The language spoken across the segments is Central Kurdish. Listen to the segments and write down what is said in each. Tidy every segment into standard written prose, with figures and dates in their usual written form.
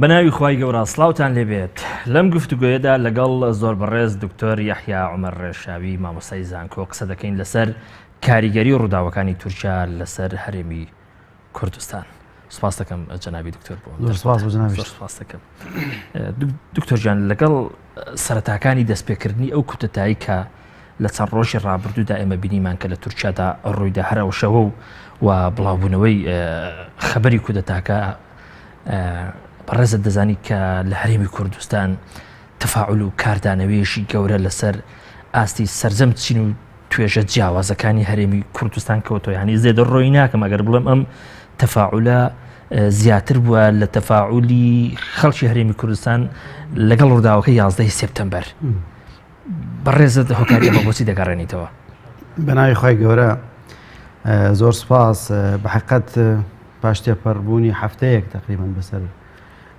بەناوی خوای گەورە سڵاوتان لێبێت لەم گفتوگوێدا لەگەڵ زۆر بەڕێز دکتۆر یەحیا عومەر ڕێشاوی مامۆستای زانکۆ قسە دەکەین لەسەر کاریگەری و ڕووداوەکانی تورکیا لەسەر هەرێمی کوردستان. سپاس دەکەم جەنابی دکتۆر بۆ سپاس دەکەم. دکتۆر جان لەگەڵ سەرەتاکانی دەستپێکردنی ئەو کوتەتایی کە لە چەند ڕۆژی ڕابردوودا ئێمە بینیمان کە لە تورکیادا ڕوویدا هەرەوە شەوە و بڵاوبوونەوەی خەبەری کوتەتاکە بەڕێزت دەزانی کە لە هەرێمی کوردستان تەفاعول و کاردانەوەیەشی گەورە لەسەر ئاستی سەرجەم چین و توێژە جیاوازەکانی هەرێمی کوردستان کەوتۆ، یعنی زێدە ڕۆی ناکەم ئەگەر بڵێم ئەم تەفاعولە زیاتر بووە لە تەفاعولی خەڵکی هەرێمی کوردستان لەگەڵ ڕووداوەکە 11 سپتەمبەر. بەڕێزت هۆکاری ئەمە بۆچی دەگەڕێنیتەوە؟ بەناوی خوای گەورە زۆر سپاس. بەحقیقەت پاش تێپەڕبوونی هەفتەیەک تقریبان بەسەر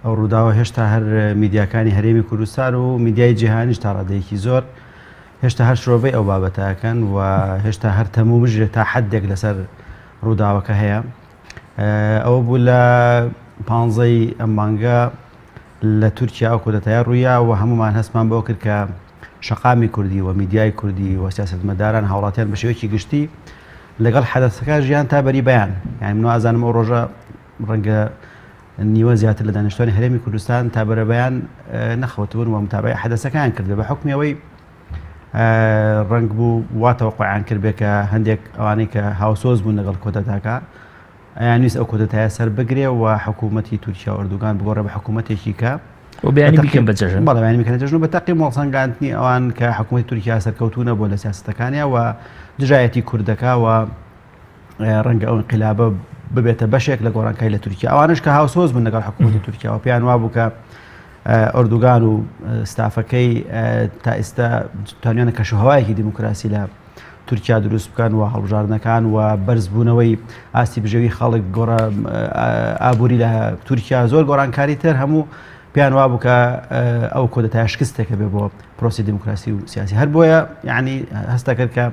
ئەو ڕووداوە هێشتا هەر میدیاکانی هەرێمی کوردستان و میدیای جیهانیش تا ڕادەیەکی زۆر هێشتا هەر شرۆڤەی ئەو بابەتەکەن و هێشتا هەر تەمومژێت تا حدێک لەسەر ڕووداوەکە هەیە. ئەوە بوو لە 15 ئەم مانگە لە تورکیا ئەو کودەتای ڕوویا و هەمومان هەستمان بۆ کرد کە شەقامی کوردی و میدیای کوردی و سیاسەتمەداران هاوڵاتیان بە شێوەیەکی گشتی لەگەڵ حەدەثەکە ژیان تا بەری بەیان، یعنی من ئازانم ئەو ڕۆژە ڕەنگە نیوە زیاتر لە دانیشتوانی هەرێمی کوردستان تا بەرە بەیان نەخەوتبوون و متابعی حەدەثەکان کرد بە حکمیەوەی ڕنگ بوو واتەوەقعیان کرد بێت کە هەندێک ئەوانەی کە هاوسۆز بوون لەگەڵ کۆتەتاکە یانویست ئەو کۆتەتایە سەر بگرێ و حکوومەتی تورکیا و ئەردوغان بگۆڕێ بە حکوومەتێکی کە بەیانی بکەن بە جەژن. بەڵێ بەیانی بکەن جەژن و بە تەقی مۆڵسەنگاندنی ئەوان کە حکوومەتی تورکیا سەرکەوتوونە بۆ لە سیاسەتەکانیە و دژایەتی کوردەکە و ڕەنگە ئەو انقلابە ببێتە بەشێک لە گۆڕانکاری لە تورکیا. ئەوانش کە هاوسۆز بوون لەگەڵ حکوومەتی تورکیا و پێیان وابوو کە ئەردوغان و ستافەکەی تا ئێستا توانیانە کەشوهەوایەکی دیموکراسی لە تورکیا دروست بکەن و هەڵبژاردنەکان و بەرزبوونەوەی ئاستی بژێوی خەڵک گۆڕە ئابووری لە تورکیا زۆر گۆڕانکاری تر هەموو پیان وابوو کە ئەو کۆدەتای شکستێکە بێ بۆ پرۆسی دیموکراسی و سیاسی. هەر بۆیە یعنی هەستا کرد کە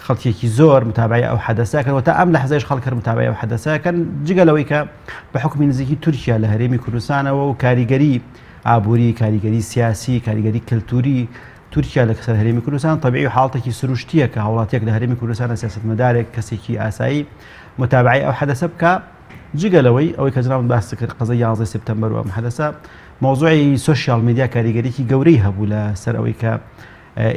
خەڵکێکی زۆر متابعی ئەو حەدەثەکەن و تا ئەم لەحزەیەش خەڵک متابعی ئەو حەدەثەکەن جگەلەوەی کە بە حکمی نزیکی تورکیا لە هەرێمی کوردستانەوە و کاریگەری ئابووری، کاریگەری سیاسی، کاریگەری کلتوری تورکیا لە کەسەر هەرێمی کوردستان طبیعی و حاڵەتێکی سروشتیە کە هاوڵاتیەک لە هەرێمی کوردستان سیاسەتمەدارێک کەسێکی ئاسایی متابعی ئەو حەدەثە بکە جگەلەوەی ئەوەی کە جناب باس کرد قەزای 11 سپتەمبەر و ئەم حەدەثە مۆزوعی سوشیال میدیا کاریگەریکی گەورەی هەبوو لەسەر ئەوەی کە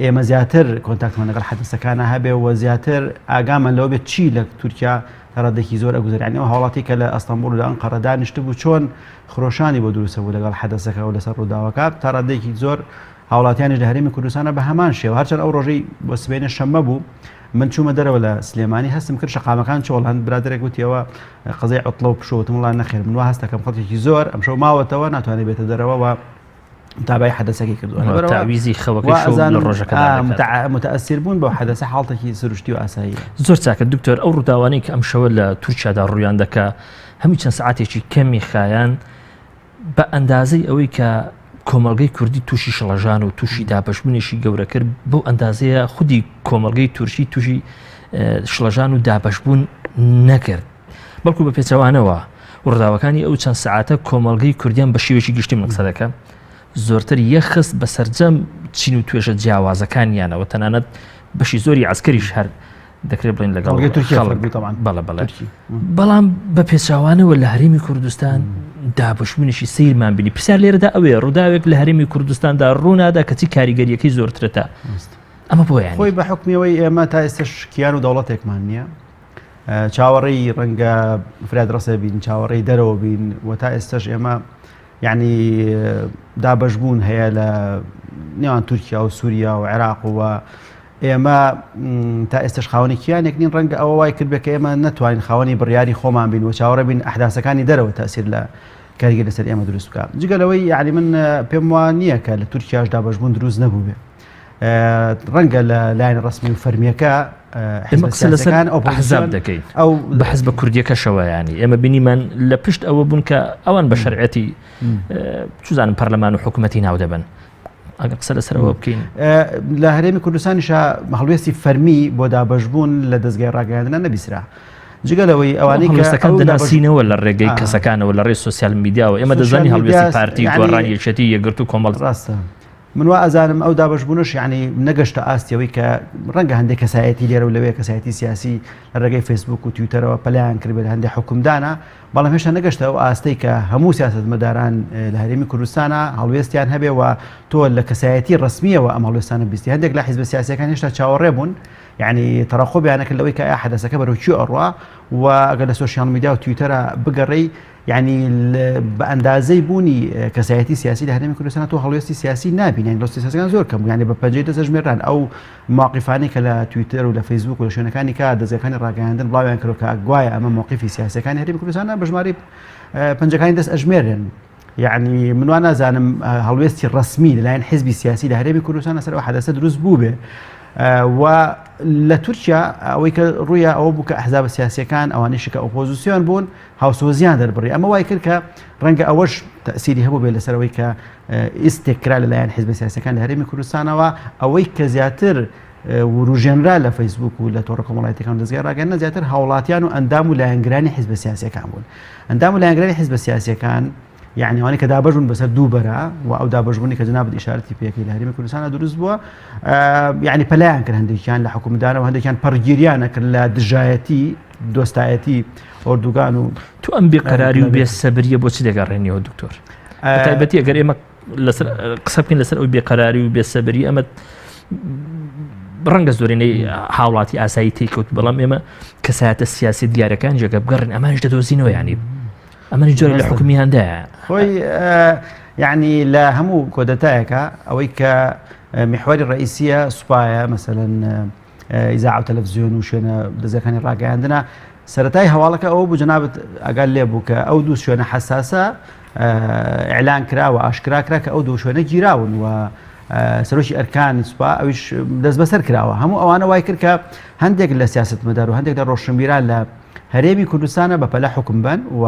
ئێمە زیاتر کۆنتاکتمان لەگەڵ حەدەثەکانە هەبێ و زیاتر ئاگامان لەوە بێت چی لە تورکیا ڕادێکی زۆر ئەگوزار، یعنی ئەو هاوڵاتی کە لە ئەستەمبول و لە ئەنقەرە دانیشت بوو چۆن خڕۆشانی بۆ دروستە بوو لەگەڵ حەدەثەکە و لەسەر ڕووداوەکە تا ڕادێکی زۆر هاوڵاتیانیش لە هەرێمی کوردستانە بە هەمان شێوە. هەرچەند ئەو ڕۆژەی بۆ سبەینە شەممە بوو من چوومە دەرەوە لە سلێمانی هەستم کرد شەقامەکان چۆڵ هەند برادێک وتیەوە قەزای عوتڵە و پشۆوتم وڵان نەخێر من وا هەستەکەم خەڵکێکی زۆر ئەمشەو ماوەتەوە ناتوانێت بێتە دەرەوە و متابعی حەدەثەکەی کردووە تاویزی خەوەکەی لە ڕۆژەکە متأثر بوون بە حەدەثە حاڵتێکی سروشتی و ئاسایی. زۆر چاکە دکتۆر ئەو ڕووداوانەی کە ئەم شەوە لە تورکیادا ڕوویان دەکا هەموو چەند سەعاتێکی کەمی خایان بە ئەندازەی ئەوەی کە کۆمەڵگەی کوردی تووشی شڵەژان و تووشی دابەشبوونێکی گەورە کرد بۆ ئەندازەیە خودی کۆمەڵگەی تورکی تووشی شڵەژان و دابەشبوون نەکرد، بەڵکو بە پێچەوانەوە ڕووداوەکانی ئەو چەند سەعاتە کۆمەڵگەی کوردیان بە شێوەیەکی گشتی من قسە دەکەم زۆرتر یەخست بە سەرجەم چین و توێژە جیاوازەکانیانەوە تەنانەت بەشی زۆری عسکەریش هەر دەکرێت بڵین لەگەڵ بەڵام بە پێچاوانەوە لە هەرێمی کوردستان دابەشبوونێکی سیرمان بینی. پرسیار لێرەدا ئەوەیە ڕووداوێک لە هەرێمی کوردستاندا ڕوونادا کەچی کاریگەریەکەی زۆرترەتە ئەمە بۆیان خۆی بە حکمیەوەی ئێمە تا ئێستش کیان و دەوڵەتێکمان نییە، چاوەڕێی ڕەنگە فراد ڕەسە بین، چاوەڕێی دەرەوە بین و تا ئێستش ئێمە یعنی دابەشبوون هەیە لە نێوان تورکیا و سووریا و عێراق و ئێمە تا ئێستش خاوەنی کیانێک نین ڕەنگە ئەوە وای کرد بێت کە ئێمە نەتوانین خاوەنی بڕیاری خۆمان بین و چاوەڕێ بین ئەحداسەکانی دەرەوە تەسیر لە کاریگەری لەسەر ئێمە دروست بکە. جگەلەوەی یعنی من پێم وان نییە کە لە تورکیاش دابەشبوون دروست نەبوو بێ ڕەنگە لە لایەن ڕسمی و فەرمیەکە حزبەکان ئەو حزاب دەکەین ئەو بە حزب کوردیەکەشەوە ینی ئێمە بینیمان لە پشت ئەوە بوون کە ئەوان بە شەرعەتی چوزانم پەرلەمان و حکوومەتی ناو دەبن. ئەگەر قسە لەسەرەوە بکەین لە هەرێمی کوردستانیشە هەڵوێستی فەرمی بۆ دابەشبوون لە دەستگای ڕاگەیاندنە نەبیسرا، جگەلەوەی ئەوانەی هەڵوێستەکان دەناسینەوە لە ڕێگەی کەسەکانەوە لە ڕێی سوسیال میدیاوە ئێمە دەزانی هەڵوێستی پارتی گۆڕانی یەکێتی یەکگرت و کۆمەڵ ڕاستە من وا ئەزانم ئەو دابەشبوونش یعنی نەگەشتە ئاستیەوەی کە ڕەنگە هەندێک کەسایەتی لێرە و لەوەیە کەسایەتی سیاسی لە ڕێگەی فیسبوک و تویتەرەوە پەلایان کرد بێت هەندێک حکومدانە بەڵام هێشتا نەگەشتە ئەو ئاستەی کە هەموو سیاسەتمەداران لە هەرێمی کوردستانە هەڵوێستیان هەبێ و تۆ لە کەسایەتی ڕسمیەوە ئەم هەڵوێستانە بیستی هەندێک لە حیزب سیاسیەکان هێشتا چاوەڕێ بوون یعنی تەرەقۆبیانەکرد لەوەی کە ئایا حەدەسەکە بەرەوچی ئەڕوا و ئەگەر لە سوسیال میدیا و تویتەرە بگەڕێی یعنی بە ئەندازەی بوونی کەسایەتی سیاسی لە هەرێمی کوردستان تۆ هەڵوێستی سیاسی نبینین لە سیاسەکان زۆر کەم یعنی بە پەنجەی دەستەژمێران ئەو موقیفانی کە لە تویتەر و لە فیسبوک و لە شوێنەکانی کە دەستگاکانی ڕاگەیاندن بڵاویان کردو کە گوایە ئەمە موقیفی سیاسەکانی هەرێمی کوردستانە بە ژمارەی پەنجەکانی دەست ئەژمێرن یعنی من وا نازانم هەڵوێستی ڕسمی لەلایەن حیزبی سیاسی لە هەرێمی کوردستان لەسەر ئەو حەدەسە دروست بوو بێ و لە تورکیا ئەوەی کە ڕوویە ئەوە بوو کە ئەحزاب سیاسیەکان ئەوانەیش کە ئۆپۆزیسیۆن بوون هاوسۆزیان دەربڕی ئەمە وای کرد کە ڕەنگە ئەوەش تەسیری هەبوو بێت لەسەرەوەی کە ئیسێکرا لەلایەن حیزب سیاسیەکان لە هەرێمی کوردستانەوە ئەوەی کە زیاتر وروژێنرا لە فیسبوک و لە تۆڕە کۆمەڵایەتیەکان دەستگای ڕاگەیاندنە زیاتر هاوڵاتیان و ئەندام و لایەنگرانی حیزب سیاسیەکان بوون ئەندام و لایەنگرانی حیزب سیاسیەکان يعني ئەوانەی کە دابەژبوون بەسەر دوو بەرە و ئەو دابەژبوونی کە جنابەت ئیشارەتی پێکەی لە هەرێمی کوردستانە دروست بووە یعنی پەلایان کرد هەندێکیان لە حکومتدانەوە هەندێکیان پەرگیریانە کرد لە دژایەتی دۆستایەتی ئۆردوگان و تو ئەم بێقەراری و بێسەبریە بۆچی دەگەڕێنیەوە دکتۆر بەتایبەتی ئەگەر ئێمە قسە بکەین لەسەر ئەو بێقەراری و بێسەبری ئەمە ڕەنگە زۆرینەی هاوڵاتی ئاسایی تێکەوت بەڵام ئێمە کەسایەتە سیاسی دیارەکان جێگە بگەڕین ئەمانش دەدۆزینەوە ینی ئەمەی جۆری لە حکومی هەندەیە خۆی یعنی لە هەموو کۆدەتایەکە ئەوەی کە میحوەری ڕئیسیە سوپایە مثلەن ئیزاع و تەلەڤیزیۆن و شوێنە دەزەکانی ڕاگەیاندنە سەرەتای هەواڵەکە ئەوە بوو جەنابەت ئەگەر لێ بوو کە ئەو دوو شوێنە حەساسە ئیعلان کراوە ئاشکرا کرا کە ئەو دوو شوێنە گیراون و سەرۆکی ئەرکانی سوپا ئەویش دەست بەسەر کراوە هەموو ئەوانە وای کرد کە هەندێک لە سیاسەتمەدار و هەندێک لە ڕۆشنبیران لە هەرێمی کوردستانە بە پەلە حکم بن و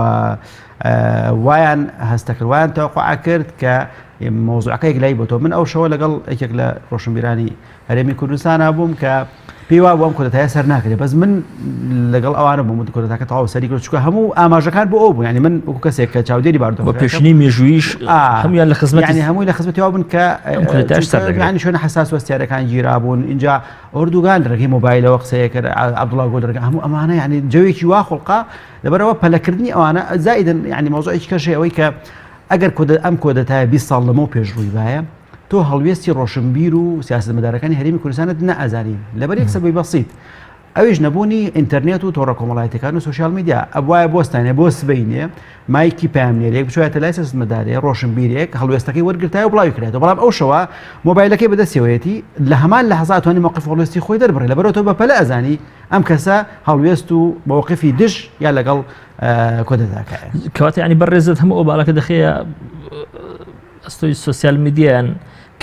وایان هەستەکرد وایان تەوقع کرد کە مۆزوعەکەیەک لای بۆ تۆ من ئەو شەوە لەگەڵ یەکێک لە ڕۆشنبیرانی هەرێمی کوردستانە بووم کە پێی وا بووم کۆدەتایە سەر ناکرێت بەس من لەگەڵ ئەوانە بووم کۆدەتاکە تەواو سەری کرد چونکە هەموو ئاماژەکان بۆ ئەو بوون یعنی من وەکو کەسێک کە چاودێری باردۆ بە پێشنی مێژوویش هەمویان لە خزمەت یعنی هەمووی لە خزمەتیەوە بوون کە یعنی شوێنە حەساس وەستیارەکان گیرا بوون اینجا ئۆردوگان لە ڕێگەی مۆبایلەوە قسەیە کرد عەبدوڵڵا گۆل دەرگا هەموو ئەمانە یعنی جەوێکی وا خوڵقا لەبەرەوە پەلەکردنی ئەوانە زائیدن یعنی مۆزوعێکی کەشێ ئەوەی کە ئەگەر ئەم کۆدەتایە 20 ساڵ لەمەوە پێش ڕووی وایە تۆ هەڵوێستی ڕۆشنبیر و سیاسەتمەدارەکانی هەرێمی کوردستانت نەئەزانی لەبەر یەک سەبەی بەسیط ئەویش نەبوونی ئینتەرنێت و تۆڕە کۆمەڵایەتیەکان و سوسیال میدیا ئەوایە بۆستانێ بۆ سبەینێ مایکی پامنێرێک بچوایەتە لای سیاسەتمەدارێ ڕۆشنبیرێک هەڵوێستەکەی وەرگرتایە و بڵاوی کرێتەوە بەڵام ئەو شەوە مۆبایلەکەی بەدەستێوەیەتی لە هەمان لە حەزاتوانی موقف هەڵوێستی خۆی دەربڕێ لەبەرەوە تۆ بە پەلە ئەزانی ئەم کەسە هەڵوێست و موقفی دش یا لەگەڵ کۆدەتاکایە کەواتە ینی بەڕێزت هەموو ئۆباڵەکە دەخەیە ئەستۆی سوسیال میدیایان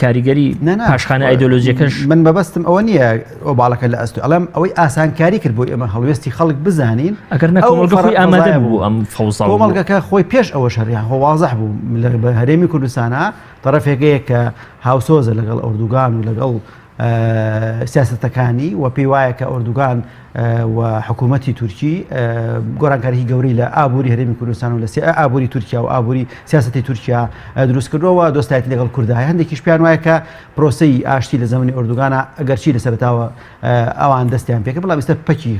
کاریگەری پاشخانە ئایدۆلۆژیەکەش من بەبەستم ئەوە نییە ئۆباڵەکە لە ئەستۆ ئەڵێم ئەوەی ئاسانکاری کرد بۆی ئەمە هەڵوێستی خەڵک بزانین ئەگەر نەکۆمەڵگە خۆی ئامادە بوو ئەم فەوزاڵ کۆمەڵگەکە خۆی پێش ئەوە شەڕیان خۆ واضح بوو بە هەرێمی کوردستانە تەرەفێکەیە کە هاوسۆزە لەگەڵ ئۆردوگان و لەگەڵ سیاسەتەکانی و پێی وایە کە ئۆردوگان و حکوومەتی تورکی گۆرانکاریی گەوری لە ئابووری هەرێمی کوردستان و لە ئابووری تورکیا و ئابووری سیاسەتی تورکیا دروست کردەوە دۆستایەتی لەگەڵ کوردای هەندێکیش پیان وایە کە پرۆسەی ئاشتی لە زەمەنی ئۆردوگانە ئەگەرچی لە سەرەتاوە ئەوان دەستیان پێکرد بەڵام ئێستا پەکی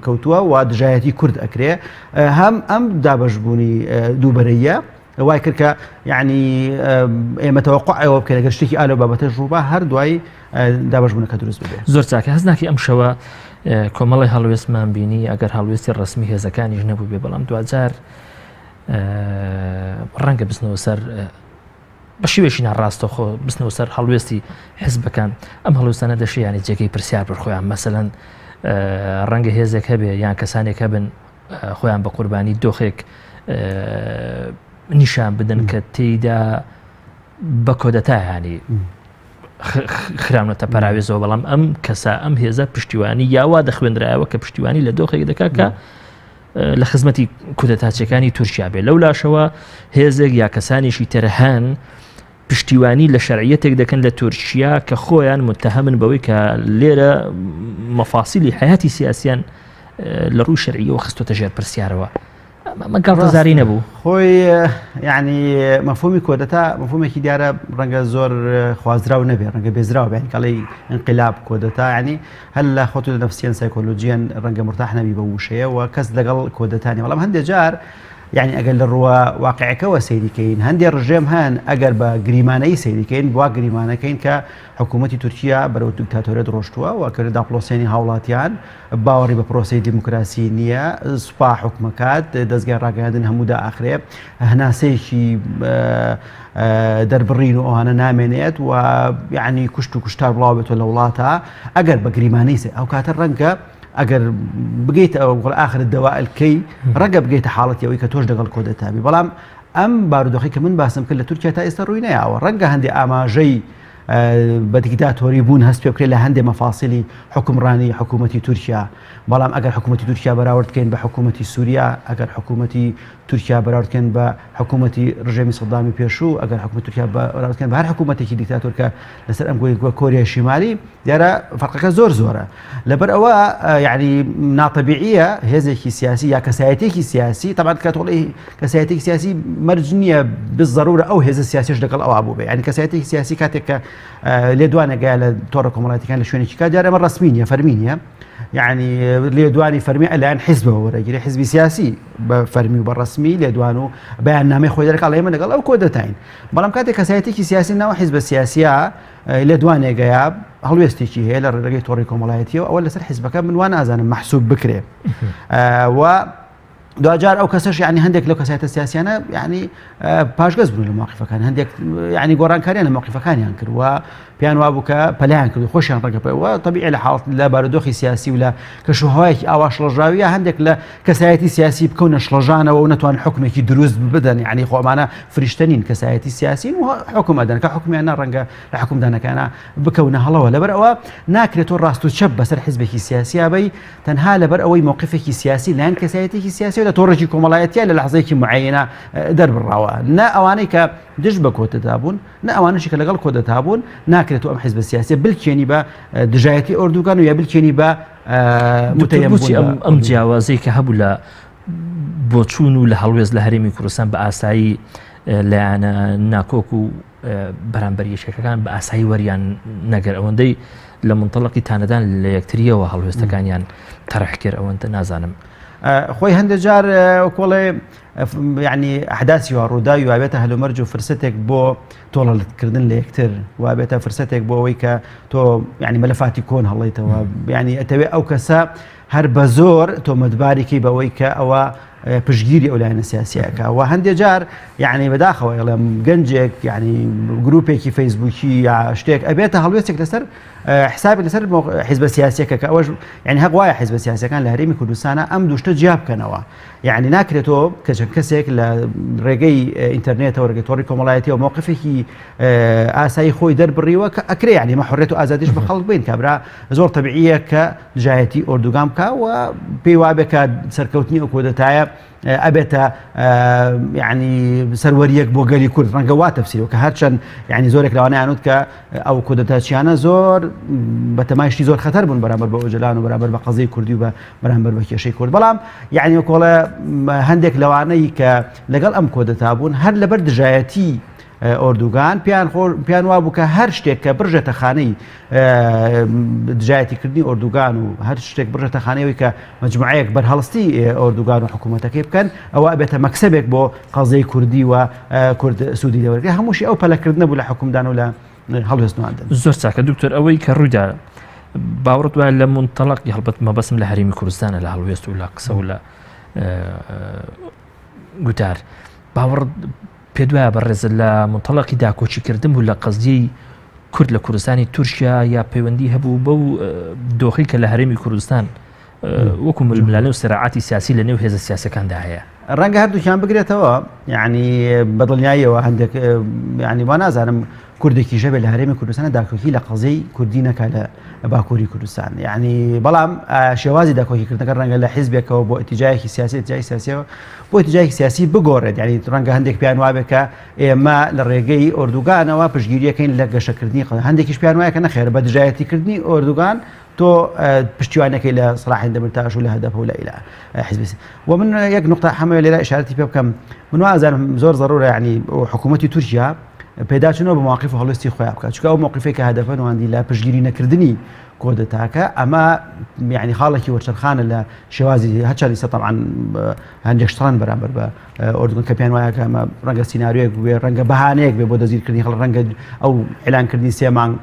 کەوتووە و دژایەتی کورد ئەکرێ هەم ئەم دابەشبوونی دووبەرەیە وای کرد کە یعنی ئێمە تەوەقوعەوە بکەین ئەگەر شتێکی ئالۆ بابەتە ڕووبە هەر دوای دابەشبوونەکە دروست ببێت زۆر چاکە هەز ناکەی ئەم شەوە کۆمەڵی هەڵوێستمان بینی ئەگەر هەڵوێستی ڕسمی هێزەکانیش نەبوو بێ بەڵام دوجار ڕەنگە بستنەوە سەر بە شێوێکی ناڕاستەخۆ بستنەوە سەر هەڵوێستی حیزبەکان ئەم هەڵوێستانە دەشێ ینی جێگەی پرسیار بەرخۆیان مەسەلەن ڕەنگە هێزێک هەبێ یان کەسانێک هەبن خۆیان بە قوربانی دۆخێک نیشان بدەن کە تێیدا بە کۆدەتایانی خراونەتە پەراوێزەوە بەڵام ئەم کەسە ئەم هێزە پشتیوانی یاوا دەخوێنرایەوە کە پشتیوانی لە دۆخێک دەکات کە لە خزمەتی کودەتاچەکانی تورکیا بێ لەو لاشەوە هێزێک یا کەسانێکی تەرهان پشتیوانی لە شەرعیەتێک دەکەن لە تورکیا کە خۆیان متهمن بەوەی کە لێرە مەفاسیلی حیاتی سیاسیان لە ڕووی شەرعیەوە خستۆتە ژێر پرسیارەوە ئەمە گاڵتەزاری نەبوو خۆی ینی مەفهومی کۆدەتا مەفهومێکی دیارە ڕەنگە زۆر خوازراو نەبێ ڕەنگە بێزراوە بێن کەڵی انقلاب کۆدەتا ینی هەل لە خۆت لە نەفسیەن سایکۆلۆجیەن ڕەنگە مرتاح نەبی بە وشەیە و کەس لەگەڵ کۆدەتانی بەڵام هەندێک جار يعني ئەگەر لە ڕووە واقعەکەەوە سەیریکەین هەندێک ڕژێم هەن ئەگەر بە گریمانەی سەیریکەین بوا گریمانەکەین کە حکوومەتی تورکیا بەرەو دیکتاتۆریەت ڕۆشتووە و کە داپلۆسێنی هاوڵاتیان باوەڕی بە پرۆسی دیموکراسی نییە سوپا حکومەکات دەستگای ڕاگەاندن هەموودا ئاخرێ هەناسەیەکی دەربڕین و ئەوانە نامێنێت و یعنی کوشت و کوشتار بڵاو بێتەوە لە وڵاتە ئەگەر بە گریمانەی ئەو کاتە ڕەنگە ئەگەر بگەیت ئاخر دەواکەی ڕەگە بگەیتە حاڵەتەوەی کە تۆش دەگەڵ کۆدەتابی بەڵام ئەم بارودۆخی کە من باسم کرد لە تورکیا تا ئێستا ڕووی نەیاوە ڕەنگە هەندێک ئاماژەی بە دیکتاتۆری بوون هەست پێ بکرێت لە هەندێک مەفاسیلی حکومڕانی حکوومەتی تورکیا بەڵام ئەگەر حکوومەتی تورکیا بەراوردکەین بە حکوومەتی سووریا ئەگەر حکوومەتی تورکیا بەراوردکەن بە حکوومەتی ڕژێمی سەدامی پێشوو ئەگەر حکوومەت تورکیا بەراوردکەن بە هەر حکوومەتێکی دیکتاتۆرکە لەسەر ئەم کۆریای شیمالی دیارە فەرقەکە زۆرە لەبەر ئەوە یعنی ناتەبیعیە هێزێکی سیاسی یا کەسایەتێکی سیاسی طبعا کاتۆڵی کەسایەتێکی سیاسی مەرج نییە بزەڕورە ئەو هێزە سیاسیش لەگەڵ ئەوە بوو بێ ینی کەسایەتێکی سیاسی کاتێک کە لێدوانەگەیە لە تۆڕە کۆمەڵایەتیەکان لە شوێنێکی کات دیارە ئەمە ڕسمی نیە فەرمی نیە يعني لێدوانی فەرمی ئەلایەن حیزبەوە وەرەگیری حیزبی سیاسی بە فەرمی و بە ڕسمی لێدوان و بەیاننامەی خۆی دەرەکە ئەڵێ ئێمە لەگەڵ ئەو کۆدەتاین بەڵام کاتێک کەسایەتێکی سیاسی ناوە حیزبە سیاسیە لێدوانێگەیە هەڵوێستێکی هەیە لە ڕێگەی تۆڕی کۆمەڵایەتیەوە ئەوە لەسەر حیزبەکە من وان نازانم محسوب بکرێ و دوجار ئەو کەسەش یعنی هەندێک لەو کەسایەتە سیاسیانە یعنی پاشگەز بوون لە موقیفەکان هەندێک یعنی گۆڕانکاریان لە موقیفەکانیان کرد و پیان وابوو کە پەلیان کرد خۆشیان ڕێگەپەوە طبیعی لە حاڵەت لە بارودۆخی سیاسی و لە کەشوهەوایەکی ئاوا شڵەژاویە هەندێک لە کەسایەتی سیاسی بکەونە شڵەژانەوە و نەتوان حکومێکی دروست بدەن یعنی خۆمانە فریشتە نین کەسایەتی سیاسی و حکومە دەن کە حکومیان ڕەنگە لە حکومدانەکانە بکەونە هەڵەوە لەبەر ئەوە ناکرێتەوە ڕاست و چەپ بەسەر حیزبێکی سیاسیا بی تەنها لەبەر ئەوەی موقفێکی سیاسی لایەن کەسایەتێکی سیاسی و لە تۆڕێکی کۆمەڵایەتیە لە لەحزەیەکی معینە دەربڕاوە نە ئەوانەی کە دژ بە کۆدەتا بوون نە ئەوانشی کە لەگەڵ کۆدەتا بوون ناکرێتەوە ئەم حیزبە سیاسی بلکێنی بە دژایەتی ئۆردوگان و یا بلکێنی بە متەیەمبوون ئەم جیاوازەی کە هەبوو لە بۆچوون و لە هەڵوێز لە هەرێمی کوردستان بە ئاسایی لایەنە ناکۆک و بەرامبەریەکەکان بە ئاسایی وەریان نەگەر ئەوەندەی لە منتەڵەقی تانەدان لە یەکتریەوە هەڵوێستەکانیان تەرەح کرد ئەوەندە نازانم خۆی هەندێک جار کۆڵێ یعنی ئەحداسی وا ڕووداوی وابێتە هەلومەرج و فرسەتێک بۆ تۆڵەتکردن لە یەکتر وابێتە فرسەتێک بۆ ئەوەی کە تۆ یعنی مەلەفاتی کۆن هەڵێیتەوە یعنی ئەتەوێ ئەو کەسە هەر بە زۆر تۆمەتبارێکی بەوەی کە ئەوە پشگیری ئەولایەنە سیاسیەکە و هەندێک جار یعنی بەداخەوە ئەڵێم گەنجێک یعنی گروپێکی فەیسبووکی یا شتێک ئەبێتە هەڵوێستێک لەسەر حسابی لەسەر حیزبە سیاسیەکە کە ئەوەش یعنی هەق وایە حیزبە سیاسیەکان لە هەرێمی کوردستانە ئەم دووشتە جیا بکەنەوە یعنی ناکرێتەوە کە چەند کەسێک لە ڕێگەی ئینتەرنێتەوە ڕێگەی تۆڕی کۆمەڵایەتیەوە موقفێکی ئاسایی خۆی دەربڕیوە کە ئەکرێ یعنی مە حڕێت و ئازادیش بە خەڵک بین کابرا زۆر تەبیعیە کە دژایەتی ئۆردوگان بکە و پێی وابێ کە سەرکەوتنی ئەو کۆدەتایە ئەبێتە یعنی سەروەریەک بۆ گەلی کورد ڕەنگە وا تەفسیرەوە کە هەرچەند یعنی زۆرێک لەوانەیانوت کە ئەو کۆدەتاچیانە زۆر بەتەمایشتی زۆر خەتەر بوون بەرامبەر بە ئۆجلان و بەرامبەر بە قەزەی کوردی و بەرامبەر بە کێشەی کورد بەڵام یعنی کۆڵە هەندێک لەوانەی کە لەگەڵ ئەم کۆدەتا بوون هەر لەبەر دژایەتی ئۆردوگان پیان وابوو کە هەر شتێک کە برژێتە خانەی دژایەتیکردنی ئۆردوگان و هەر شتێک برژێتە خانەوەی کە مەجموعەیەک بەرهەڵستی ئۆردوگان و حکوومەتەکەی بکەن ئەوە ئەبێتە مەکسەبێک بۆ قەزەی کوردی و کورد سوودی دەوەرگێ هەمووشی ئەو پەلەکردنە بوو لە حکومدان و لە هەڵوێستنەوەدان زۆر چاکە دکتۆر ئەوەی کە ڕوویدا باوەڕت وایە لە منتەڵەقی هەڵبەت مەبەسم لە هەرێمی کوردستانە لە هەڵوێست و لە قسە و لە گوتار باوەڕ پێ دوایە بەڕێزە لە منتەڵەقی داکۆچیکردن بوو لە قەزیەی کورد لە کوردستانی تورکیا یا پەیوەندی هەبوو بەو دۆخی کە لە هەرێمی کوردستان وەکو ململانە و سەراعاتی سیاسی لە نێو هێزە سیاسەکاندا هەیە ڕەنگە هەردووکیان بگرێتەوە یعنی بەدڵنیاییەوە هەندێک یعنی وا نازانم کوردێکی ژەبێ لە هەرێمی کوردستانە داکۆکی لە قەزەی کوردی نەکا لە باکووری کوردستان یعنی بەڵام شێوازی داکۆکیکردنەکە ڕەنگە لە حیزبێکەوە بۆ ئەتیجایەکی سیاسی ئەتیجای سیاسیەوە بۆ ئەتیجایەکی سیاسی بگۆڕێت یعنی ڕەنگە هەندێک پیان وابێت کە ئێمە لە ڕێگەی ئۆردوگانەوە پشتگیریەکەین لە گەشەکردنی هەندێکیش پیان وایە کە نەخێر بە دژایەتیکردنی ئۆردوگان تۆ پشتیوانەکەی لە سلاح دەمرتاش و لە هەدەف و لە إلى حزب ومن يك نقطة حمل لێرە إشارەتی پێ بکەم من وازانم زۆر ضرورە يعني حکوومەتی تورکیا پێداچنەوە بە مواقف و هەڵوێستی خۆیان بکات چونکە ئەو موقفێک کە هەدەفەن واندی لە پشتگیری نەکردنی کۆدەتاکە ئەمە يعني خاڵێکی وەرچەرخانە لە شێوازی هەرچەندی سە طبعاً هەندێک شتان بەرامبەر بە ئۆردوگان کە پێیان وایە کە ئەمە ڕەنگە سیناریۆیەک بێ ڕەنگە بەهانەیەک بێ بۆ دەزیرکردنی هەڵ ڕەنگە ئەو ئێلانکردنی 3 مانگ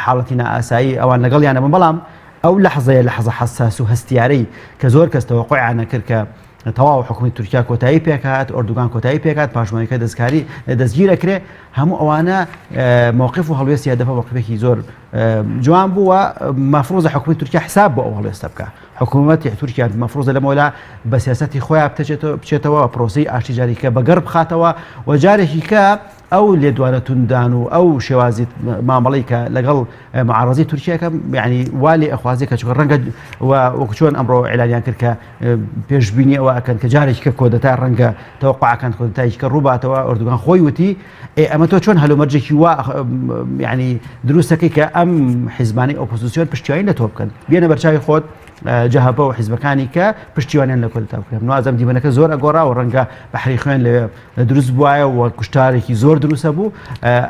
حاڵەتی نائاسایی ئەوان لەگەڵیانە بن بەڵام ئەو لەحظەیە لەحظە حەساس و هەستیارەی کە زۆر کەس تەوەقعیان نەکرد کە تەواو حکومەتی تورکیا کۆتایی پێکات ئۆردوگان کۆتایی پێکات پاشماوەیەکە دەستگیر ئەکرێ هەموو ئەوانە موقف و هەڵوێستی هەدەفە موقفێکی زۆر جوان بووە مەفروضە حکومەتی تورکیا حساب بۆ ئەو هەڵوێستە بکە حکومەتی تورکیا مەفروضە لەمەوەلا بە سیاسەتی خۆیان بچێتەوە پرۆسەی ئاشتیجاریکە بەگەڕ بخاتەوە و جارێکی کە ئەو لێدوانەتوندان و ئەو شێوازی مامەڵەی کە لەگەڵ معارەزی تورکیاکە یعنی والی ئەخوازی کە چۆن ڕەنگە وەکو چۆن ئەمڕۆ ئێلانیان کرد کە پێشبینی ئەوە ئەکەن کە جارێکی کە کۆدەتا ڕەنگە تەوەقعەکان کۆدەتایەکی کە ڕووباتەوە ئۆردوگان خۆی وتی ئەمە تۆ چۆن هەلومەرجێکی وا یعنی دروستەکەی کە ئەم حیزبانی ئۆپۆزیسیۆن پشتیوانی لە تۆ بکەن بێنە بەرچاوی خۆت جەهەبە و حیزبەکانی کە پشتیوانیان لە کۆدەتا بکەن نوازەم دیمەنەکە زۆر ئەگۆڕا و ڕەنگە بەحری خوێن لە دروست بووایە و کوشتارێکی زۆر دروستە بوو